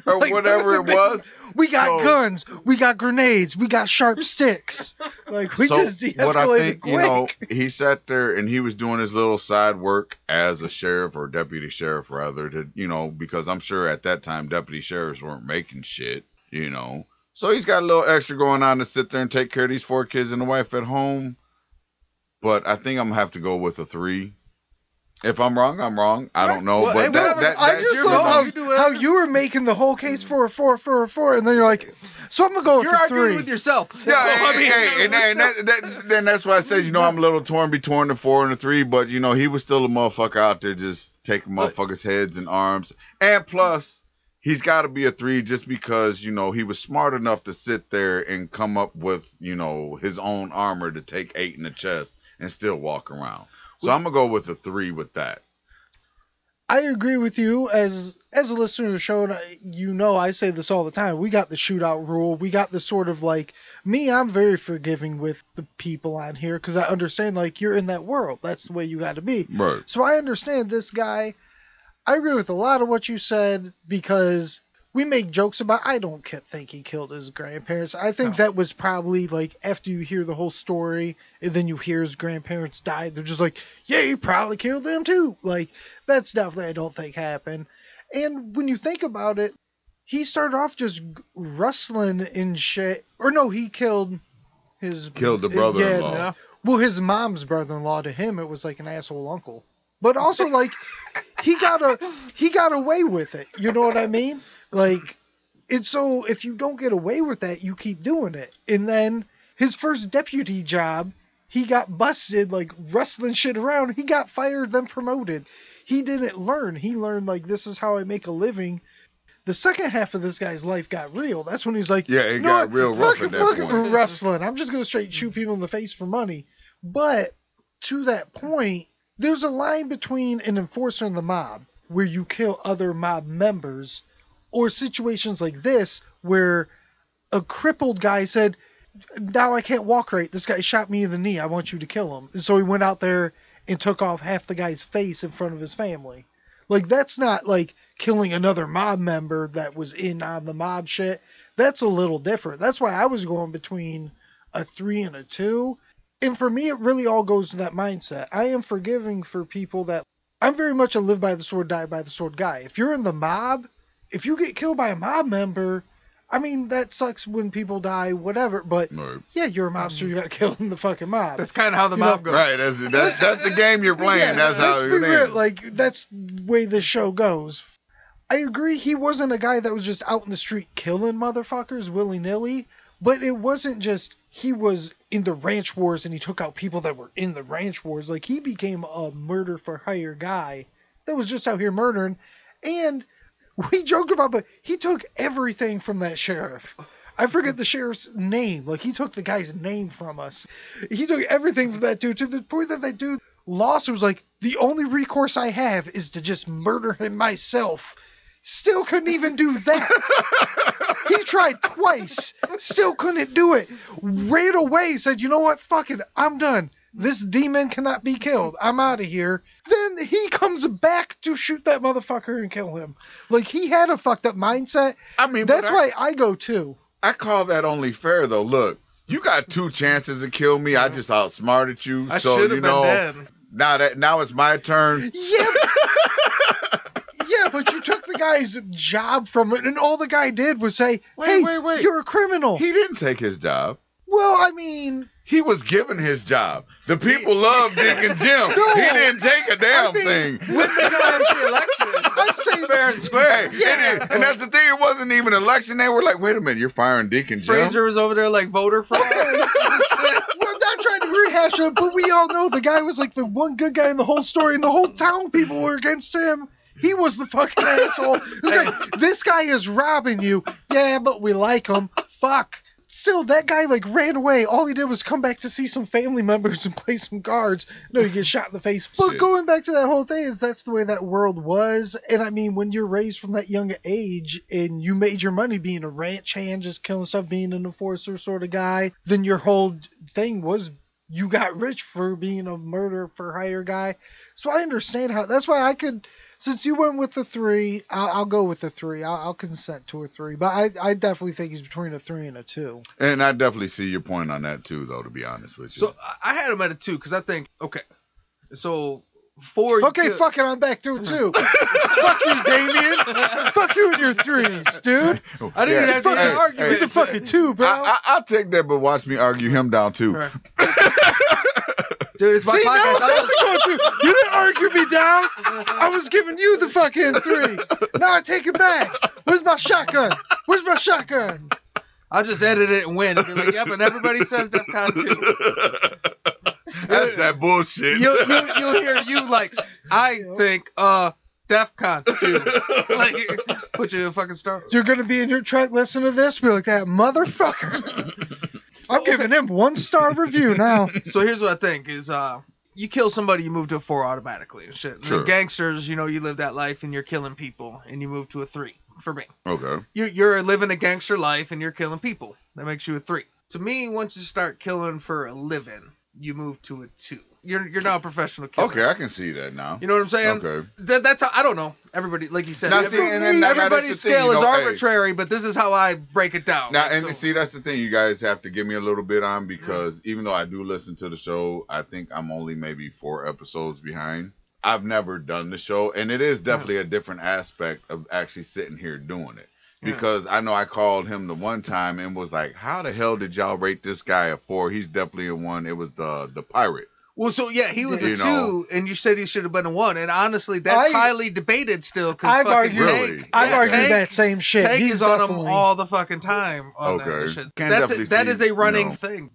or like, whatever it was, we got guns, we got grenades, we got sharp sticks. Like we just de-escalated what I think, quick. you know, he sat there and he was doing his little side work as a sheriff or deputy sheriff, rather, to, you know, because I'm sure at that time deputy sheriffs weren't making shit, you know. So he's got a little extra going on to sit there and take care of these 4 kids and the wife at home. But I think I'm going to have to go with a 3. If I'm wrong, I'm wrong. I don't know. Well, but I just love how you were making the whole case for a 4, and then you're like, so I'm going to go with a 3. You're arguing with yourself. Yeah, then that's why I said, you know, I'm a little torn between the 4 and the 3. But, you know, he was still a motherfucker out there just taking motherfuckers' heads and arms. And plus, he's got to be a 3 just because, you know, he was smart enough to sit there and come up with, you know, his own armor to take 8 in the chest and still walk around. So I'm going to go with a 3 with that. I agree with you. As a listener to the show, and you know I say this all the time, we got the shootout rule. We got the sort of like, I'm very forgiving with the people on here because I understand, like, you're in that world. That's the way you got to be. Right. So I understand this guy. I agree with a lot of what you said because we make jokes about. I don't think he killed his grandparents. I think that was probably like after you hear the whole story and then you hear his grandparents died. They're just like, yeah, he probably killed them too. Like that's definitely I don't think happened. And when you think about it, he started off just rustling and shit. Or no, he killed the brother-in-law. Yeah, well, his mom's brother-in-law. To him, it was like an asshole uncle. But also, like, he got away with it. You know what I mean? Like, and so if you don't get away with that, you keep doing it. And then his first deputy job, he got busted, like, rustling shit around. He got fired, then promoted. He didn't learn. He learned, like, this is how I make a living. The second half of this guy's life got real. That's when he's like, yeah, it got real rough at that point. Wrestling. I'm just going to straight shoot people in the face for money. But to that point, there's a line between an enforcer and the mob where you kill other mob members or situations like this where a crippled guy said, now I can't walk right. This guy shot me in the knee. I want you to kill him. And so he went out there and took off half the guy's face in front of his family. Like, that's not like killing another mob member that was in on the mob shit. That's a little different. That's why I was going between a 3 and a 2. And for me, it really all goes to that mindset. I am forgiving for people that... I'm very much a live by the sword, die by the sword guy. If you're in the mob, if you get killed by a mob member, I mean, that sucks when people die, whatever. But, yeah, you're a mobster, you got killed in the fucking mob. That's kind of how the mob goes. Right, that's the game you're playing. Yeah, that's how it is. Like, that's the way this show goes. I agree, he wasn't a guy that was just out in the street killing motherfuckers willy-nilly. But it wasn't just he was in the ranch wars and he took out people that were in the ranch wars. Like, he became a murder for hire guy that was just out here murdering. And we joked about, but he took everything from that sheriff. I forget the sheriff's name. Like, he took the guy's name from us. He took everything from that dude to the point that that dude lost. It was like, the only recourse I have is to just murder him myself. Still couldn't even do that. He tried twice. Still couldn't do it. Ran away. Said, you know what? Fuck it. I'm done. This demon cannot be killed. I'm out of here. Then he comes back to shoot that motherfucker and kill him. Like, he had a fucked up mindset. I mean, that's why I go too. I call that only fair, though. Look, you got 2 chances to kill me. I just outsmarted you. I should have been dead. Now it's my turn. Yeah. Yeah, but you took the guy's job from it, and all the guy did was say, wait, you're a criminal. He didn't take his job. Well, I mean... He was given his job. The people love Deacon Jim. He didn't take a damn thing. When they got the election, I'm saying fair and square. Yeah. And that's the thing. It wasn't even an election. They were like, wait a minute, you're firing Deacon Jim? Fraser was over there like voter fraud. We're not trying to rehash it, but we all know the guy was like the one good guy in the whole story, and the whole town people were against him. He was the fucking asshole. This guy is robbing you. Yeah, but we like him. Fuck. Still, that guy, like, ran away. All he did was come back to see some family members and play some cards. No, he gets shot in the face. But going back to that whole thing is that's the way that world was. And, I mean, when you're raised from that young age and you made your money being a ranch hand, just killing stuff, being an enforcer sort of guy, then your whole thing was you got rich for being a murder for hire guy. So I understand how... That's why I could... Since you went with the 3, I'll go with the 3. I'll consent to a 3. But I definitely think he's between a 3 and a 2. And I definitely see your point on that, too, though, to be honest with you. So I had him at a 2 because I think, okay, so 4... Okay, fuck it, I'm back to a 2. Fuck you, Damien. Fuck you and your 3s, dude. I didn't have to argue. It's a fucking 2, bro. I'll take that, but watch me argue him down, too. Right. Dude, it's my podcast. You didn't argue me down. I was giving you the fucking 3. Now I take it back. Where's my shotgun? I'll just edit it and win. Be like, yep, and everybody says DEFCON 2. That's that bullshit. You'll hear you like, I think, DEFCON 2. Like, put you in a fucking star. You're going to be in your truck listening to this, be like, that motherfucker. I'm giving him 1-star review now. So here's what I think is, you kill somebody, you move to a 4 automatically and shit. Sure. And gangsters, you know, you live that life and you're killing people and you move to a 3 for me. Okay. You're living a gangster life and you're killing people. That makes you a 3. To me, once you start killing for a living, you move to a 2. you're now a professional killer. Okay, I can see that now. You know what I'm saying? Okay. That's how, I don't know. Everybody, like you said, Now, see, and then that's the everybody's thing, scale you is know, hey. arbitrary, but this is how I break it down. Now, Like, and so- see, that's the thing you guys have to give me a little bit on, because even though I do listen to the show, I think I'm only maybe 4 episodes behind. I've never done the show, and it is definitely a different aspect of actually sitting here doing it. Because I know I called him the one time and was like, how the hell did y'all rate this guy a 4? He's definitely a 1. It was the pirate. Well, so yeah, he was a You 2, know. and you said he should have been a 1. And honestly, that's highly debated still. I've argued, Really? I've Yeah, argued Tank- that same shit. Tank He's is on him definitely- all the fucking time. On that Okay. shit. Can That definitely is see, a running you know. thing.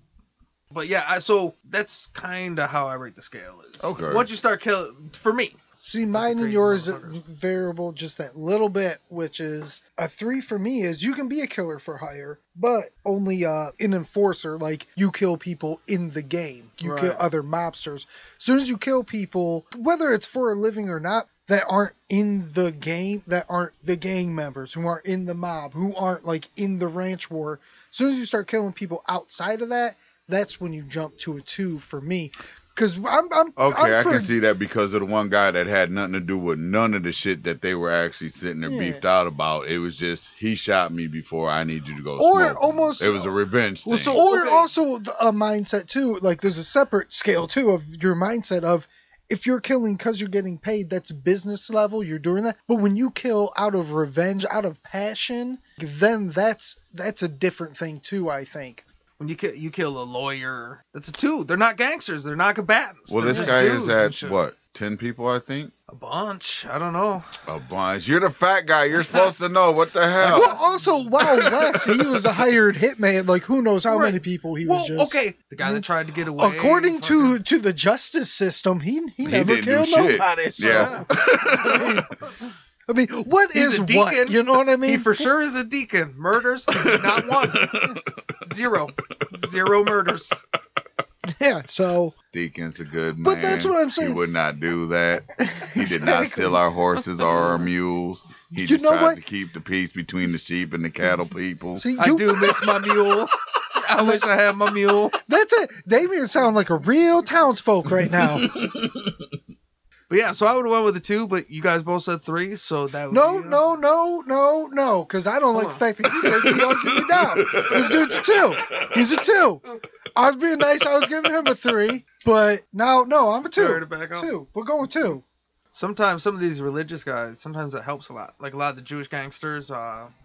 But yeah, so that's kind of how I rate the scale is. Okay. Once you start killing, for me. See, mine and crazy yours motherfuckers. variable just that little bit, which is a 3 for me is you can be a killer for hire, but only an enforcer. Like, you kill people in the game. You kill Right. other mobsters. As soon as you kill people, whether it's for a living or not, that aren't in the game, that aren't the gang members, who aren't in the mob, who aren't like in the ranch war. As soon as you start killing people outside of that, that's when you jump to a 2 for me. Because Okay, I can see that because of the one guy that had nothing to do with none of the shit that they were actually sitting there beefed out about. It was just, he shot me before, I need you to go Or smoke. almost- It was a revenge thing. Or also a mindset too. Like, there's a separate scale too of your mindset of, if you're killing because you're getting paid, that's business level, you're doing that. But when you kill out of revenge, out of passion, then that's a different thing too, I think. When you kill a lawyer, that's a 2. They're not gangsters. They're not combatants. Well, They're this just guy dudes is and at, shit. what, 10 people, I think? A bunch. I don't know. A bunch. You're the fat guy. You're supposed to know. What the hell? Well, also, Wild West, he was a hired hitman. Like, who knows how many people he was just... okay. The guy that tried to get away. According to the justice system, he never didn't do killed shit. nobody. So, Yeah. I mean, what He's is a deacon. what? You know what I mean? He for sure is a deacon. Murders, not 1. 0. 0 murders. Yeah, so... Deacon's a good man. But that's what I'm saying. He would not do that. He did not steal our horses or our mules. He You just know tried what? to keep the peace between the sheep and the cattle people. See, I do miss my mule. I wish I had my mule. That's it. Damien sounds like a real townsfolk right now. But yeah, so I would have went with a 2, but you guys both said 3, so that would No, be, no, because I don't like the fact that he thinks he argued me down. This dude's a 2. He's a 2. I was being nice. I was giving him a 3, but now, no, I'm a 2. Sorry to back up. 2. We're going 2. Sometimes some of these religious guys, sometimes that helps a lot. Like a lot of the Jewish gangsters.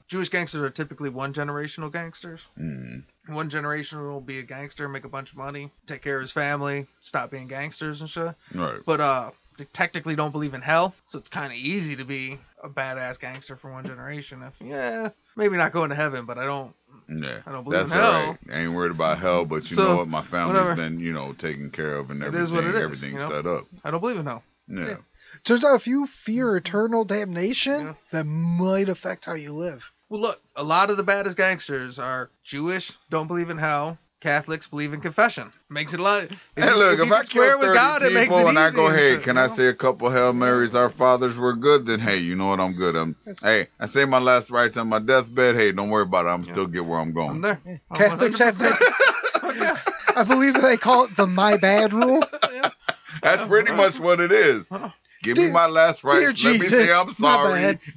Jewish gangsters are typically one-generational gangsters. Mm. One generation will be a gangster, make a bunch of money, take care of his family, stop being gangsters and shit. Right. But they technically don't believe in hell, so it's kind of easy to be a badass gangster for one generation. Maybe not going to heaven, but I don't Yeah, I don't believe that's in all hell. right. I ain't worried about hell, but you So, know what? My family's whatever. been, taken care of and It everything. is what it is, Everything's you know? set up. I don't believe in hell. Yeah. Turns out if you fear eternal damnation, that might affect how you live. Well, look, a lot of the baddest gangsters are Jewish, don't believe in hell. Catholics believe in confession. Makes it a lot. Hey, look, if you I can swear kill with 30 God, it makes people it and I easy go, and hey, shit, can you I know? say a couple Hail Marys, our fathers were good, then hey, you know what, I'm good. Hey, I say my last rites on my deathbed, hey, don't worry about it, I'm still get where I'm going. I'm there. Catholics have that. I believe they call it the my bad rule. That's pretty much what it is. Give me my last rites. dear Let me say Jesus, I'm my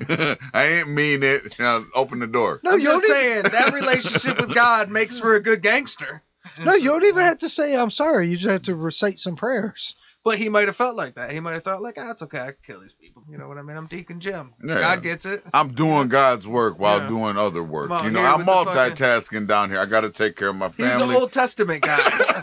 sorry. I ain't mean it. Now, open the door. No, I'm you don't just even, saying that relationship with God makes for a good gangster. no, you don't even have to say I'm sorry. You just have to recite some prayers. But he might have felt like that. He might have thought like, it's okay, I can kill these people. You know what I mean? I'm Deacon Jim. Yeah. God gets it. I'm doing God's work while Yeah. doing other work. I'm out You know, here I'm with the fucking- multitasking down here. I got to take care of my He's family. an Old Testament guy.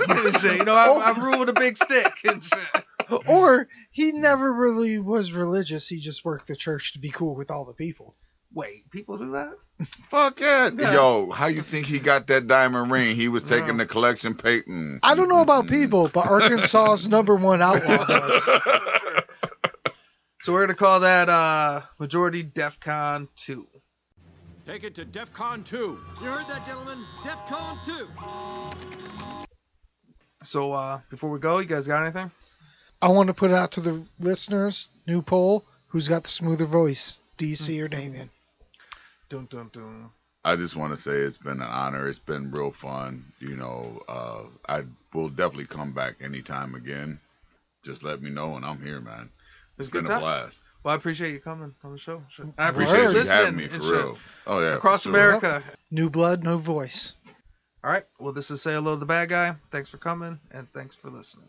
And shit. You know, I rule with a big stick and shit. Or he never really was religious. He just worked the church to be cool with all the people. Wait, people do that? Fuck yeah. Yeah. Yo, how you think he got that diamond ring? He was taking the collection patent. I don't know about people, but Arkansas's #1 outlaw does. So we're going to call that Majority DEFCON 2. Take it to DEFCON 2. You heard that, gentlemen? DEFCON 2. So before we go, you guys got anything? I want to put it out to the listeners, new poll, who's got the smoother voice, DC or Damien? Dun, dun, dun. I just want to say it's been an honor. It's been real fun. I will definitely come back anytime again. just let me know, and I'm here, man. It's a good been a time. blast. Well, I appreciate you coming on the show. I Appreciate appreciate you listening having me, for and real. Oh, yeah. across for sure. America. New blood, no voice. All right. Well, this is Say Hello to the Bad Guy. Thanks for coming, and thanks for listening.